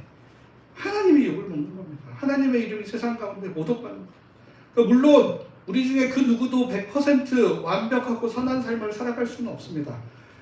Speaker 1: 하나님이 욕을 먹는 겁니다. 하나님의 이름이 세상 가운데 모독받는 겁니다. 그러니까 물론 우리 중에 그 누구도 100% 완벽하고 선한 삶을 살아갈 수는 없습니다.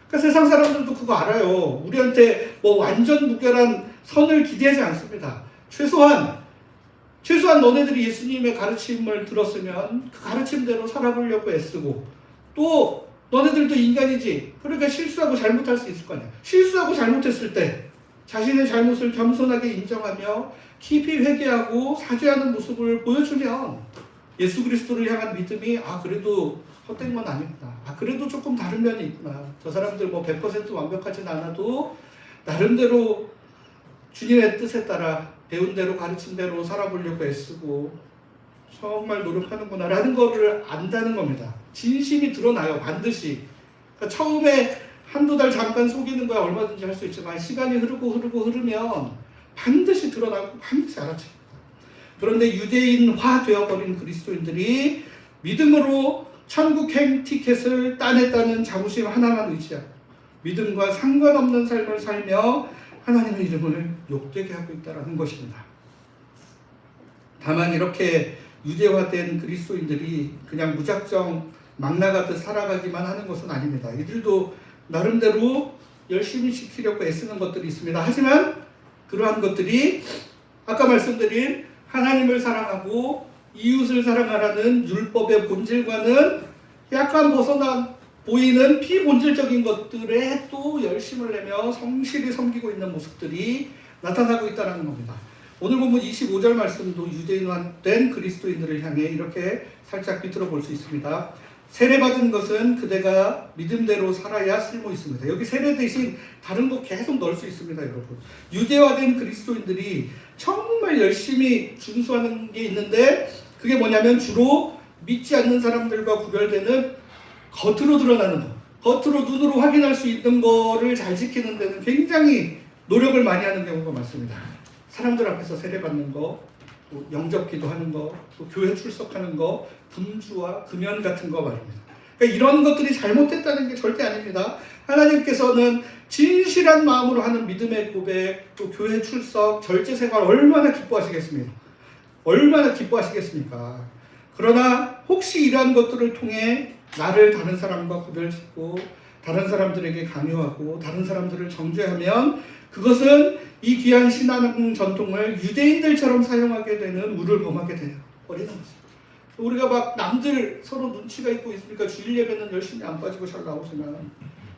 Speaker 1: 그러니까 세상 사람들도 그거 알아요. 우리한테 뭐 완전 무결한 선을 기대하지 않습니다. 최소한 너네들이 예수님의 가르침을 들었으면 그 가르침대로 살아보려고 애쓰고 또 너네들도 인간이지. 그러니까 실수하고 잘못할 수 있을 거 아니야. 실수하고 잘못했을 때 자신의 잘못을 겸손하게 인정하며 깊이 회개하고 사죄하는 모습을 보여주면 예수 그리스도를 향한 믿음이 그래도 헛된 건 아닙니다. 그래도 조금 다른 면이 있구나. 저 사람들 뭐 100% 완벽하진 않아도 나름대로 주님의 뜻에 따라 배운 대로 가르친 대로 살아보려고 애쓰고 정말 노력하는구나 라는 거를 안다는 겁니다. 진심이 드러나요. 반드시. 그러니까 처음에 한두 달 잠깐 속이는 거야 얼마든지 할 수 있지만 시간이 흐르면 반드시 드러나고 반드시 알아챕니다. 그런데 유대인화 되어버린 그리스도인들이 믿음으로 천국행 티켓을 따냈다는 자부심 하나만 의지하고 믿음과 상관없는 삶을 살며 하나님의 이름을 욕되게 하고 있다는 것입니다. 다만 이렇게 유대화된 그리스도인들이 그냥 무작정 막 나가듯 살아가기만 하는 것은 아닙니다. 이들도 나름대로 열심히 지키려고 애쓰는 것들이 있습니다. 하지만 그러한 것들이 아까 말씀드린 하나님을 사랑하고 이웃을 사랑하라는 율법의 본질과는 약간 벗어나 보이는 비본질적인 것들에 또 열심을 내며 성실히 섬기고 있는 모습들이 나타나고 있다는 겁니다. 오늘 본문 25절 말씀도 유대인화된 그리스도인들을 향해 이렇게 살짝 비틀어 볼 수 있습니다. 세례받은 것은 그대가 믿음대로 살아야 쓸모 있습니다. 여기 세례 대신 다른 거 계속 넣을 수 있습니다, 여러분. 유대화된 그리스도인들이 정말 열심히 준수하는 게 있는데 그게 뭐냐면 주로 믿지 않는 사람들과 구별되는 겉으로 드러나는 것, 겉으로 눈으로 확인할 수 있는 거를 잘 지키는 데는 굉장히 노력을 많이 하는 경우가 많습니다. 사람들 앞에서 세례받는 거, 또 영접기도 하는 거, 또 교회 출석하는 거, 금주와 금연 같은 거 말입니다. 그러니까 이런 것들이 잘못됐다는 게 절대 아닙니다. 하나님께서는 진실한 마음으로 하는 믿음의 고백, 또 교회 출석, 절제 생활 얼마나 기뻐하시겠습니까? 얼마나 기뻐하시겠습니까? 그러나 혹시 이러한 것들을 통해 나를 다른 사람과 구별짓고 다른 사람들에게 강요하고 다른 사람들을 정죄하면 그것은 이 귀한 신앙 전통을 유대인들처럼 사용하게 되는 물을 범하게 되어버리는 것입니다. 우리가 막 남들 서로 눈치가 있고 있으니까 주일 예배는 열심히 안 빠지고 잘 나오지만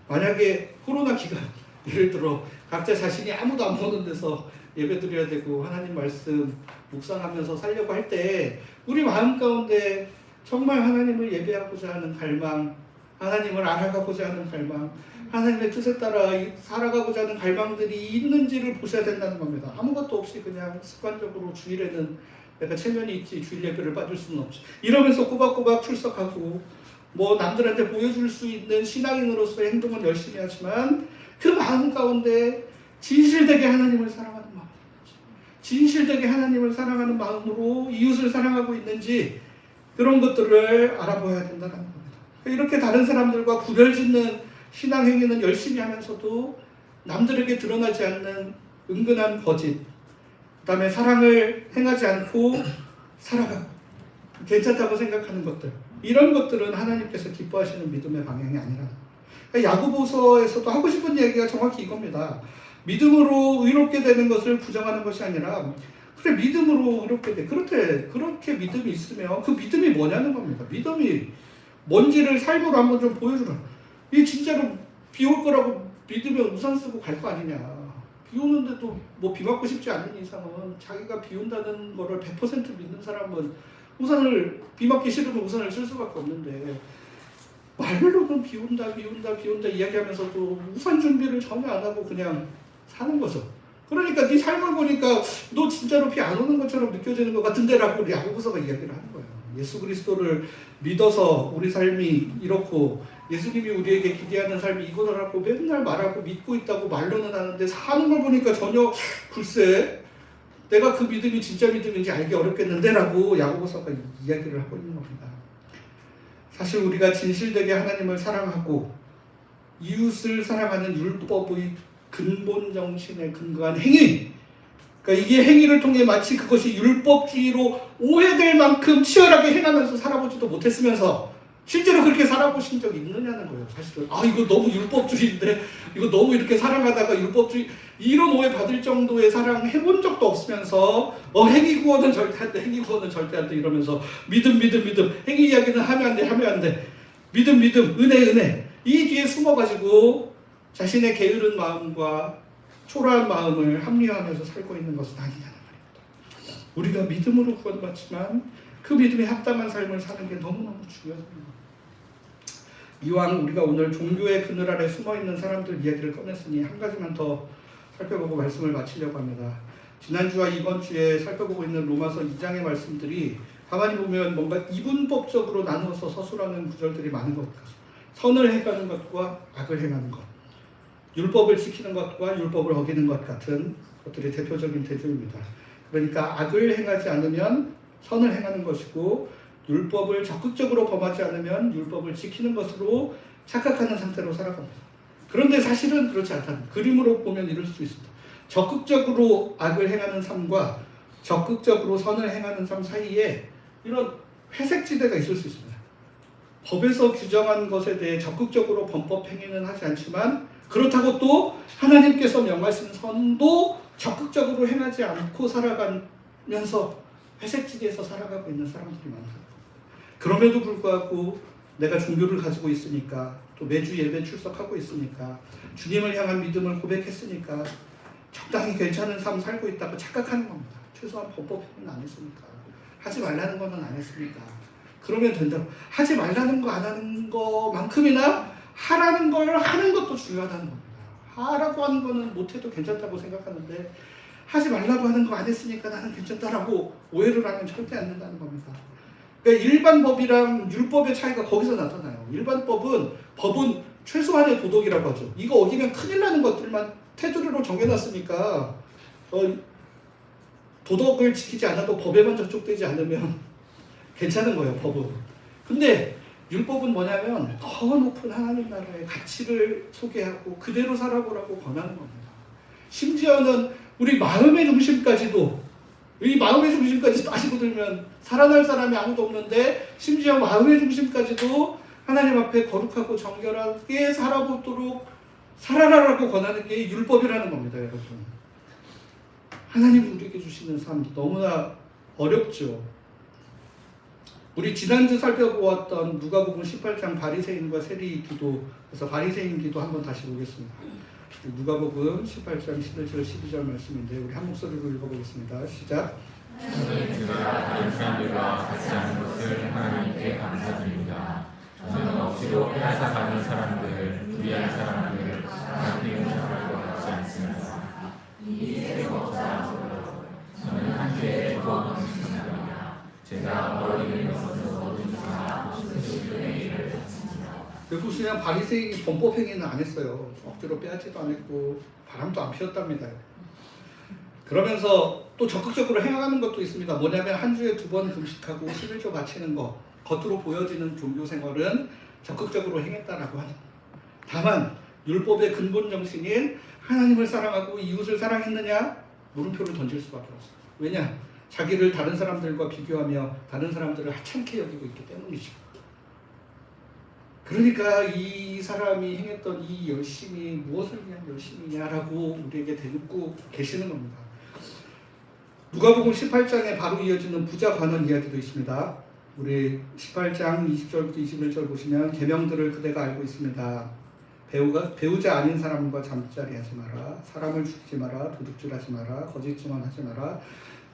Speaker 1: 만약에 코로나 기간 예를 들어 각자 자신이 아무도 안 보는 데서 예배드려야 되고 하나님 말씀 묵상하면서 살려고 할 때 우리 마음 가운데 정말 하나님을 예배하고자 하는 갈망, 하나님을 알아가고자 하는 갈망, 하나님의 뜻에 따라 살아가고자 하는 갈망들이 있는지를 보셔야 된다는 겁니다. 아무것도 없이 그냥 습관적으로 주일에는 내가 체면이 있지 주일 예배를 받을 수는 없지 이러면서 꼬박꼬박 출석하고 뭐 남들한테 보여줄 수 있는 신앙인으로서의 행동은 열심히 하지만 그 마음 가운데 진실되게 하나님을 사랑하는 마음, 진실되게 하나님을 사랑하는 마음으로 이웃을 사랑하고 있는지 그런 것들을 알아봐야 된다는 겁니다. 이렇게 다른 사람들과 구별짓는 신앙 행위는 열심히 하면서도 남들에게 드러나지 않는 은근한 거짓, 그 다음에 사랑을 행하지 않고 살아가고 괜찮다고 생각하는 것들, 이런 것들은 하나님께서 기뻐하시는 믿음의 방향이 아니라. 그러니까 야고보서에서도 하고 싶은 얘기가 정확히 이겁니다. 믿음으로 의롭게 되는 것을 부정하는 것이 아니라 그래 믿음으로 의롭게 돼. 그렇게 믿음이 있으면 그 믿음이 뭐냐는 겁니다. 믿음이 뭔지를 삶으로 한번 좀 보여주라. 이 진짜로 비 올 거라고 믿으면 우산 쓰고 갈 거 아니냐. 비 오는데도 뭐 비 맞고 싶지 않은 이상은 자기가 비 온다는 거를 100% 믿는 사람은 우산을 비 맞기 싫으면 우산을 쓸 수밖에 없는데 말로는 비 온다 이야기하면서도 우산 준비를 전혀 안 하고 그냥 사는 거죠. 그러니까 네 삶을 보니까 너 진짜로 비 안 오는 것처럼 느껴지는 것 같은데라고 우리 야고보서가 이야기를 하는 거예요. 예수 그리스도를 믿어서 우리 삶이 이렇고 예수님이 우리에게 기대하는 삶이 이거라고 맨날 말하고 믿고 있다고 말로는 하는데 사는 걸 보니까 전혀 글쎄 내가 그 믿음이 진짜 믿음인지 알기 어렵겠는데 라고 야고보서가 이야기를 하고 있는 겁니다. 사실 우리가 진실되게 하나님을 사랑하고 이웃을 사랑하는 율법의 근본 정신에 근거한 행위, 그러니까 이게 행위를 통해 마치 그것이 율법주의로 오해될 만큼 치열하게 행하면서 살아보지도 못했으면서 실제로 그렇게 살아보신 적이 있느냐는 거예요. 사실은 이거 너무 율법주의인데 이거 너무 이렇게 사랑하다가 율법주의 이런 오해 받을 정도의 사랑 해본 적도 없으면서 행위 구원은 절대 안 돼, 행위 구원은 절대 안 돼 이러면서 믿음 행위 이야기는 하면 안 돼 믿음 은혜 이 뒤에 숨어가지고 자신의 게으른 마음과 초라한 마음을 합리화하면서 살고 있는 것은 아니냐는 말입니다. 우리가 믿음으로 구원받지만 그 믿음에 합당한 삶을 사는 게 너무너무 중요합니다. 이왕 우리가 오늘 종교의 그늘 아래 숨어있는 사람들 이야기를 꺼냈으니 한 가지만 더 살펴보고 말씀을 마치려고 합니다. 지난주와 이번 주에 살펴보고 있는 로마서 2장의 말씀들이 가만히 보면 뭔가 이분법적으로 나누어서 서술하는 구절들이 많은 것 같아요. 선을 행하는 것과 악을 행하는 것, 율법을 지키는 것과 율법을 어기는 것 같은 것들이 대표적인 대조입니다. 그러니까 악을 행하지 않으면 선을 행하는 것이고 율법을 적극적으로 범하지 않으면 율법을 지키는 것으로 착각하는 상태로 살아갑니다. 그런데 사실은 그렇지 않다는 그림으로 보면 이럴 수 있습니다. 적극적으로 악을 행하는 삶과 적극적으로 선을 행하는 삶 사이에 이런 회색지대가 있을 수 있습니다. 법에서 규정한 것에 대해 적극적으로 범법 행위는 하지 않지만 그렇다고 또 하나님께서 명하신 선도 적극적으로 행하지 않고 살아가면서 회색지대에서 살아가고 있는 사람들이 많다. 그럼에도 불구하고 내가 종교를 가지고 있으니까 또 매주 예배 출석하고 있으니까 주님을 향한 믿음을 고백했으니까 적당히 괜찮은 삶 살고 있다고 착각하는 겁니다. 최소한 범법 행위는 안 했으니까 하지 말라는 거는 안 했으니까 그러면 된다고. 하지 말라는 거 안 하는 거만큼이나 하라는 걸 하는 것도 중요하다는 겁니다. 하라고 하는 거는 못해도 괜찮다고 생각하는데 하지 말라고 하는 거 안 했으니까 나는 괜찮다라고 오해를 하면 절대 안 된다는 겁니다. 그러니까 일반 법이랑 율법의 차이가 거기서 나타나요. 일반 법은 최소한의 도덕이라고 하죠. 이거 어기면 큰일 나는 것들만 테두리로 정해놨으니까 도덕을 지키지 않아도 법에만 접촉되지 않으면 괜찮은 거예요. 법은. 근데 율법은 뭐냐면 더 높은 하나님 나라의 가치를 소개하고 그대로 살아보라고 권하는 겁니다. 심지어는 우리 마음의 중심까지도 따지고 들면 살아날 사람이 아무도 없는데 심지어 마음의 중심까지도 하나님 앞에 거룩하고 정결하게 살아보도록 살아라라고 권하는 게 율법이라는 겁니다. 여러분. 하나님이 우리에게 주시는 삶 너무나 어렵죠. 우리 지난주 살펴보았던 누가복음 18장 바리새인과 세리 기도, 그래서 바리새인 기도 한번 다시 보겠습니다. 누가복음 18장 11절 12절 말씀인데 우리 한 목소리로 읽어보겠습니다. 시작.
Speaker 3: 제가 다른 사람들과 같이 하는 것을 하나님께 감사드립니다. 저는 억지로 빼앗아가는 사람들, 불의한 사람들, 하나님의 사람과 같지 않습니다. 이 세상보다 저는 함께 구원하십니다. 제가 멀어지는 것은 모든 다 주의 일을 받습니다.
Speaker 1: 결국 그냥 바리새인이 범법 행위는 안 했어요. 억지로 빼앗지도 안 했고 바람도 안 피웠답니다. 그러면서 또 적극적으로 행하는 것도 있습니다. 뭐냐면 한 주에 2번 금식하고 11조 바치는 것, 겉으로 보여지는 종교 생활은 적극적으로 행했다라고 하죠. 다만 율법의 근본 정신인 하나님을 사랑하고 이웃을 사랑했느냐? 물음표를 던질 수밖에 없어요. 왜냐? 자기를 다른 사람들과 비교하며 다른 사람들을 하찮게 여기고 있기 때문이죠. 그러니까 이 사람이 행했던 이 열심이 무엇을 위한 열심이냐라고 우리에게 대놓고 계시는 겁니다. 누가복음 18장에 바로 이어지는 부자 관원 이야기도 있습니다. 우리 18장 20절부터 21절 보시면 계명들을 그대가 알고 있습니다. 배우자 아닌 사람과 잠자리하지 마라. 사람을 죽이지 마라. 도둑질하지 마라. 거짓 증언하지 마라.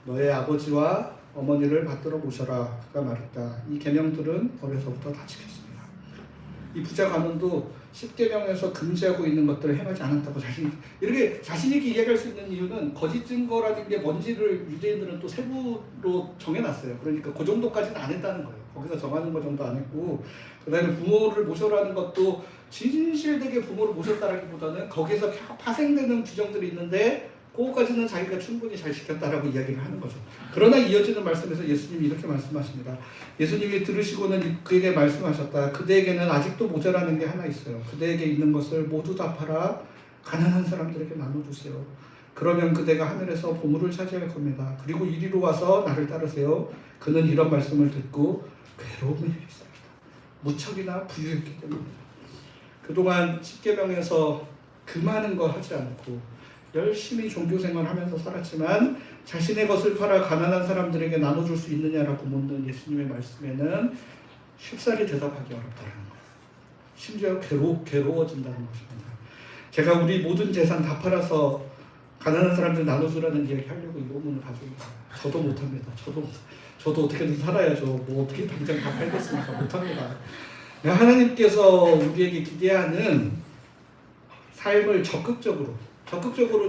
Speaker 1: 너의 아버지와 어머니를 받들어 모셔라. 그가 말했다. 이 계명들은 어려서부터 다 지켰습니다. 이 부자 관원도 10계명에서 금지하고 있는 것들을 행하지 않았다고 이렇게 자신 있게 이야기할 수 있는 이유는 거짓 증거라는 게 뭔지를 유대인들은 또 세부로 정해놨어요. 그러니까 그 정도까지는 안 했다는 거예요. 거기서 정하는 거 정도 안 했고, 그 다음에 부모를 모셔라는 것도 진실되게 부모를 모셨다라기보다는 거기서 파생되는 규정들이 있는데 그거까지는 자기가 충분히 잘 지켰다라고 이야기를 하는 거죠. 그러나 이어지는 말씀에서 예수님이 이렇게 말씀하십니다. 예수님이 들으시고는 그에게 말씀하셨다. 그대에게는 아직도 모자라는 게 하나 있어요. 그대에게 있는 것을 모두 다 팔아 가난한 사람들에게 나눠주세요. 그러면 그대가 하늘에서 보물을 차지할 겁니다. 그리고 이리로 와서 나를 따르세요. 그는 이런 말씀을 듣고 괴로움을 했습니다. 무척이나 부유했기 때문입니다. 그동안 10계명에서 그 많은 거 하지 않고 열심히 종교생활을 하면서 살았지만 자신의 것을 팔아 가난한 사람들에게 나눠줄 수 있느냐라고 묻는 예수님의 말씀에는 쉽사리 대답하기 어렵다는 거예요. 심지어 괴로워진다는 것입니다. 제가 우리 모든 재산 다 팔아서 가난한 사람들 나눠주라는 이야기 하려고 이 본문을 가지고 있어요. 저도 못합니다. 저도 어떻게든 살아야죠. 뭐 어떻게 당장 다 팔겠습니까? 못합니다. 하나님께서 우리에게 기대하는 삶을 적극적으로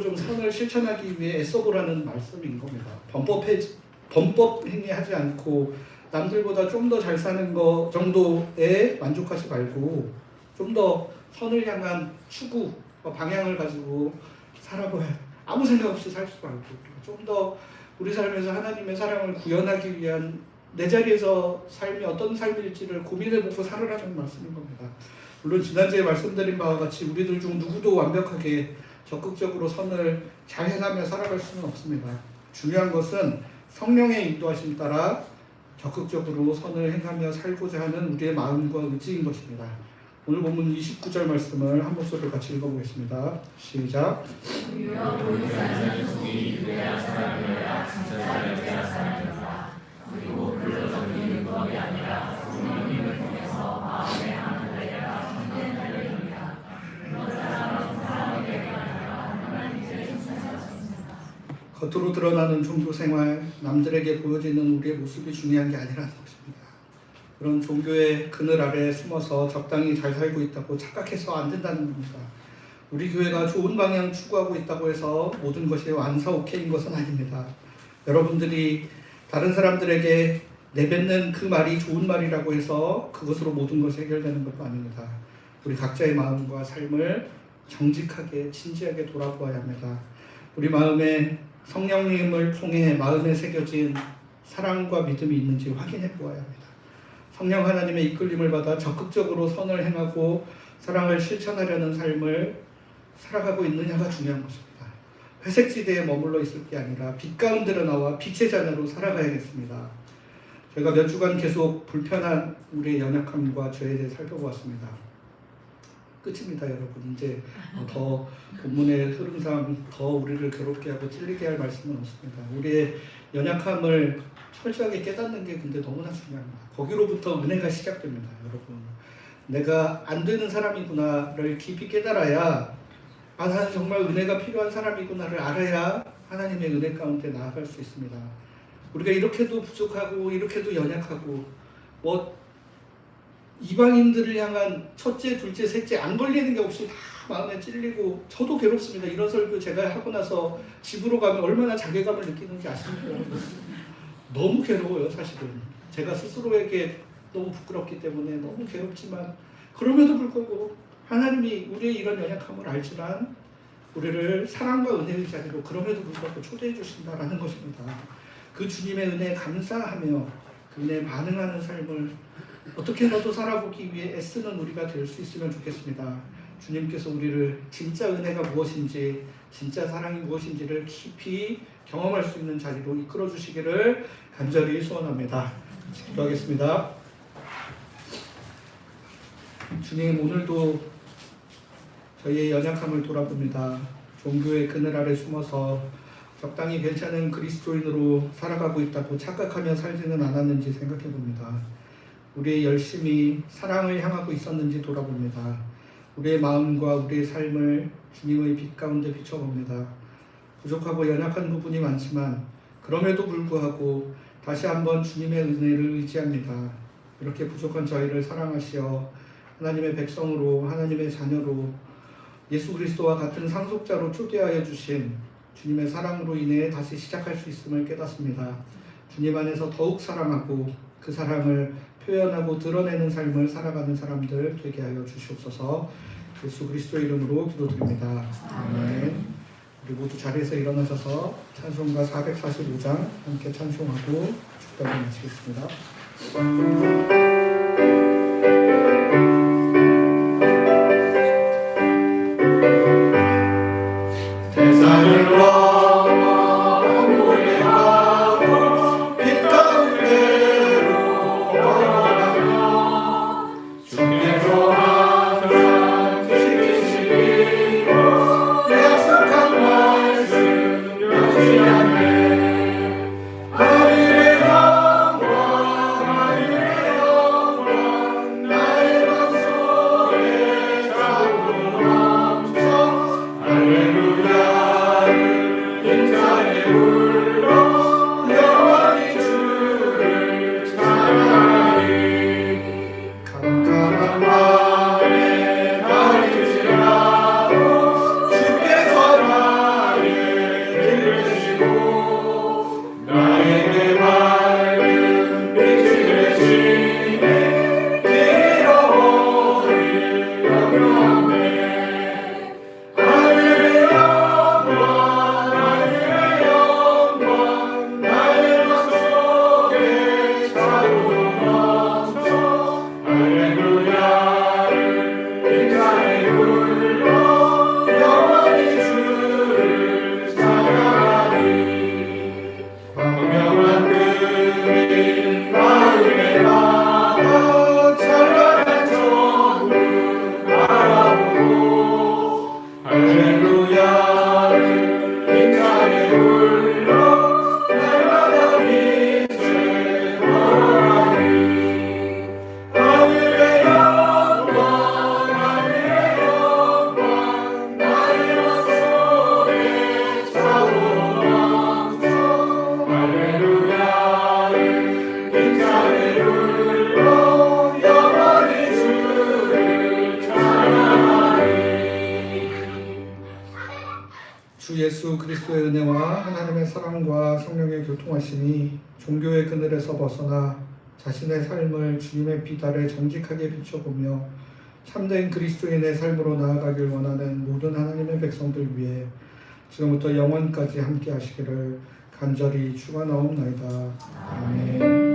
Speaker 1: 좀 선을 실천하기 위해 애써보라는 말씀인 겁니다. 범법 행위하지 않고 남들보다 좀 더 잘 사는 거 정도에 만족하지 말고 좀 더 선을 향한 추구, 방향을 가지고 살아봐야 아무 생각 없이 살지 말고 좀 더 우리 삶에서 하나님의 사랑을 구현하기 위한 내 자리에서 삶이 어떤 삶일지를 고민해보고 살으라는 말씀인 겁니다. 물론 지난주에 말씀드린 바와 같이 우리들 중 누구도 완벽하게 적극적으로 선을 잘 행하며 살아갈 수는 없습니다. 중요한 것은 성령의 인도하심 따라 적극적으로 선을 행하며 살고자 하는 우리의 마음과 의지인 것입니다. 오늘 본문 29절 말씀을 한 목소리로 같이 읽어보겠습니다. 시작.
Speaker 3: 그리고 불러 섬기는 것이 아니라 성령님을 통해서 마음에 하는 달려라 성된 달려입니다. 그런 사람은 사람에게 아니라 하나님께 충성하셨습니다.
Speaker 1: 겉으로 드러나는 종교생활, 남들에게 보여지는 우리의 모습이 중요한 게 아니라는 것입니다. 그런 종교의 그늘 아래에 숨어서 적당히 잘 살고 있다고 착각해서 안 된다는 겁니다. 우리 교회가 좋은 방향 추구하고 있다고 해서 모든 것이 완사오케인 것은 아닙니다. 여러분들이 다른 사람들에게 내뱉는 그 말이 좋은 말이라고 해서 그것으로 모든 것이 해결되는 것도 아닙니다. 우리 각자의 마음과 삶을 정직하게 진지하게 돌아보아야 합니다. 우리 마음에 성령님을 통해 마음에 새겨진 사랑과 믿음이 있는지 확인해 보아야 합니다. 성령 하나님의 이끌림을 받아 적극적으로 선을 행하고 사랑을 실천하려는 삶을 살아가고 있느냐가 중요한 것입니다. 회색지대에 머물러 있을 게 아니라 빛 가운데로 나와 빛의 자녀로 살아가야겠습니다. 저희가 몇 주간 계속 불편한 우리의 연약함과 죄에 대해 살펴보았습니다. 끝입니다, 여러분. 이제 더 본문의 흐름상 더 우리를 괴롭게 하고 찔리게 할 말씀은 없습니다. 우리의 연약함을 철저하게 깨닫는 게 근데 너무나 중요합니다. 거기로부터 은혜가 시작됩니다, 여러분. 내가 안 되는 사람이구나를 깊이 깨달아야 나는 정말 은혜가 필요한 사람이구나를 알아야 하나님의 은혜 가운데 나아갈 수 있습니다. 우리가 이렇게도 부족하고 이렇게도 연약하고 이방인들을 향한 첫째, 둘째, 셋째 안 걸리는 게 없이 다 마음에 찔리고 저도 괴롭습니다. 이런 설교 제가 하고 나서 집으로 가면 얼마나 자괴감을 느끼는지 아십니까? 너무 괴로워요, 사실은. 제가 스스로에게 너무 부끄럽기 때문에 너무 괴롭지만 그럼에도 불구하고 하나님이 우리의 이런 연약함을 알지만 우리를 사랑과 은혜의 자리로 그럼에도 불구하고 초대해 주신다라는 것입니다. 그 주님의 은혜에 감사하며 그 은혜에 반응하는 삶을 어떻게라도 살아보기 위해 애쓰는 우리가 될 수 있으면 좋겠습니다. 주님께서 우리를 진짜 은혜가 무엇인지 진짜 사랑이 무엇인지를 깊이 경험할 수 있는 자리로 이끌어 주시기를 간절히 소원합니다. 기도하겠습니다. 주님, 오늘도 저희의 연약함을 돌아봅니다. 종교의 그늘 아래 숨어서 적당히 괜찮은 그리스도인으로 살아가고 있다고 착각하며 살지는 않았는지 생각해 봅니다. 우리의 열심이 사랑을 향하고 있었는지 돌아봅니다. 우리의 마음과 우리의 삶을 주님의 빛 가운데 비춰봅니다. 부족하고 연약한 부분이 많지만 그럼에도 불구하고 다시 한번 주님의 은혜를 의지합니다. 이렇게 부족한 저희를 사랑하시어 하나님의 백성으로, 하나님의 자녀로, 예수 그리스도와 같은 상속자로 초대하여 주신 주님의 사랑으로 인해 다시 시작할 수 있음을 깨닫습니다. 주님 안에서 더욱 사랑하고 그 사랑을 표현하고 드러내는 삶을 살아가는 사람들 되게 하여 주시옵소서. 예수 그리스도의 이름으로 기도드립니다. 아멘. 우리 모두 자리에서 일어나셔서 찬송가 445장 함께 찬송하고 축도를 마치겠습니다.
Speaker 3: 대산을 넘어 한국에 가고 빛 가운데로 걸어가며 주께서 항상 지키시기로 약속한 말씀 변치 않네. 하늘의 영광 나의 맘속에 자꾸 넘쳐 할렐루야를 인자에 불러 영원히 주를 찬양하리. 깜깜한 밤에 가리질라도 주께서 나를 들으시고 나에게 밝은 빛이 되시네. 잃어버릴 영광에 하늘의 영광 나의 맘속에 차고 넘쳐 할렐루야를 인자에 불러 영원히 주를 찬양하리. 광명한 그림 마음에 담아 찬란한 천국 바라보고 할렐루야를 인자에 불러 날마다 빛을 걸어가리. 하늘의 영광 나의 맘속에 차고 넘쳐 할렐루야를 인자에 불러 영원히 주를 찬양하리.
Speaker 1: 주 예수 그리스도의 은혜와 하나님의 사랑과 성령의 교통하심이 종교의 그늘에서 벗어나 자신의 삶을 주님의 빛 아래 정직하게 비춰보며 참된 그리스도인의 삶으로 나아가길 원하는 모든 하나님의 백성들 위해 지금부터 영원까지 함께 하시기를 간절히 축원하옵나이다. 아멘.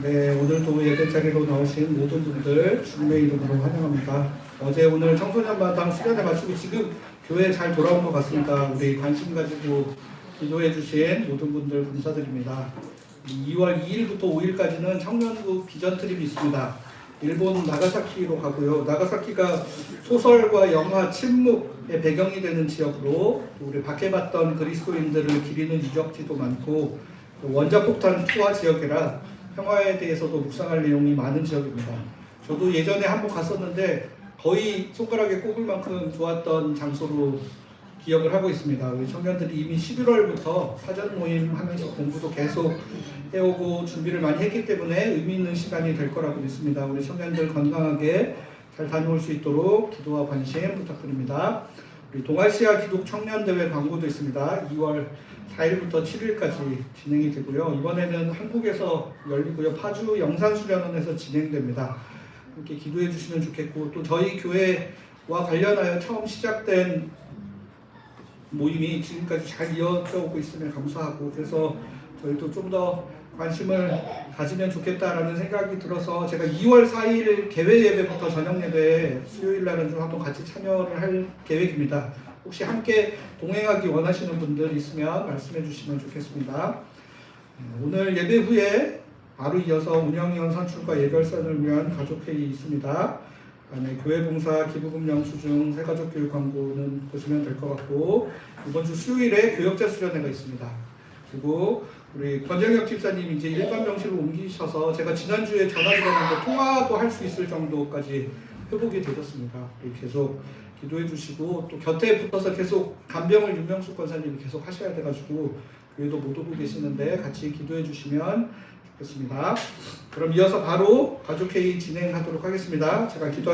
Speaker 1: 네, 오늘도 예배 자리로 나오신 모든 분들 주님의 이름으로 환영합니다. 어제 오늘 청소년 마당 수련회 마치고 지금 교회 잘 돌아온 것 같습니다. 우리 관심 가지고 기도해 주신 모든 분들 감사드립니다. 2월 2일부터 5일까지는 청년부 비전 트립이 있습니다. 일본 나가사키로 가고요. 나가사키가 소설과 영화 침묵의 배경이 되는 지역으로 우리 밖에 봤던 그리스도인들을 기리는 유적지도 많고 원자폭탄 투하 지역이라 평화에 대해서도 묵상할 내용이 많은 지역입니다. 저도 예전에 한번 갔었는데 거의 손가락에 꼽을 만큼 좋았던 장소로 기억을 하고 있습니다. 우리 청년들이 이미 11월부터 사전 모임 하면서 공부도 계속 해오고 준비를 많이 했기 때문에 의미 있는 시간이 될 거라고 믿습니다. 우리 청년들 건강하게 잘 다녀올 수 있도록 기도와 관심 부탁드립니다. 우리 동아시아 기독 청년대회 광고도 있습니다. 2월 4일부터 7일까지 진행이 되고요. 이번에는 한국에서 열리고요. 파주 영산수련원에서 진행됩니다. 이렇게 기도해 주시면 좋겠고 또 저희 교회와 관련하여 처음 시작된 모임이 지금까지 잘 이어져 오고 있으면 감사하고 그래서 저희도 좀 더 관심을 가지면 좋겠다라는 생각이 들어서 제가 2월 4일 개회 예배부터 저녁 예배에 수요일 날은 좀 한번 같이 참여를 할 계획입니다. 혹시 함께 동행하기 원하시는 분들 있으면 말씀해 주시면 좋겠습니다. 오늘 예배 후에 바로 이어서 운영위원 선출과 예결선을 위한 가족회의 있습니다. 그다음에 교회 봉사 기부금 영수증 새가족 교육 광고는 보시면 될 것 같고 이번 주 수요일에 교역자 수련회가 있습니다. 그리고 우리 권정혁 집사님이 이제 일반 병실로 옮기셔서 제가 지난주에 전화드렸는데 통화도 할 수 있을 정도까지 회복이 되셨습니다. 계속 기도해 주시고 또 곁에 붙어서 계속 간병을 윤명숙 권사님이 계속 하셔야 돼가지고 교회도 못 오고 계시는데 같이 기도해 주시면 좋겠습니다. 그럼 이어서 바로 가족회의 진행하도록 하겠습니다. 제가 기도하겠습니다.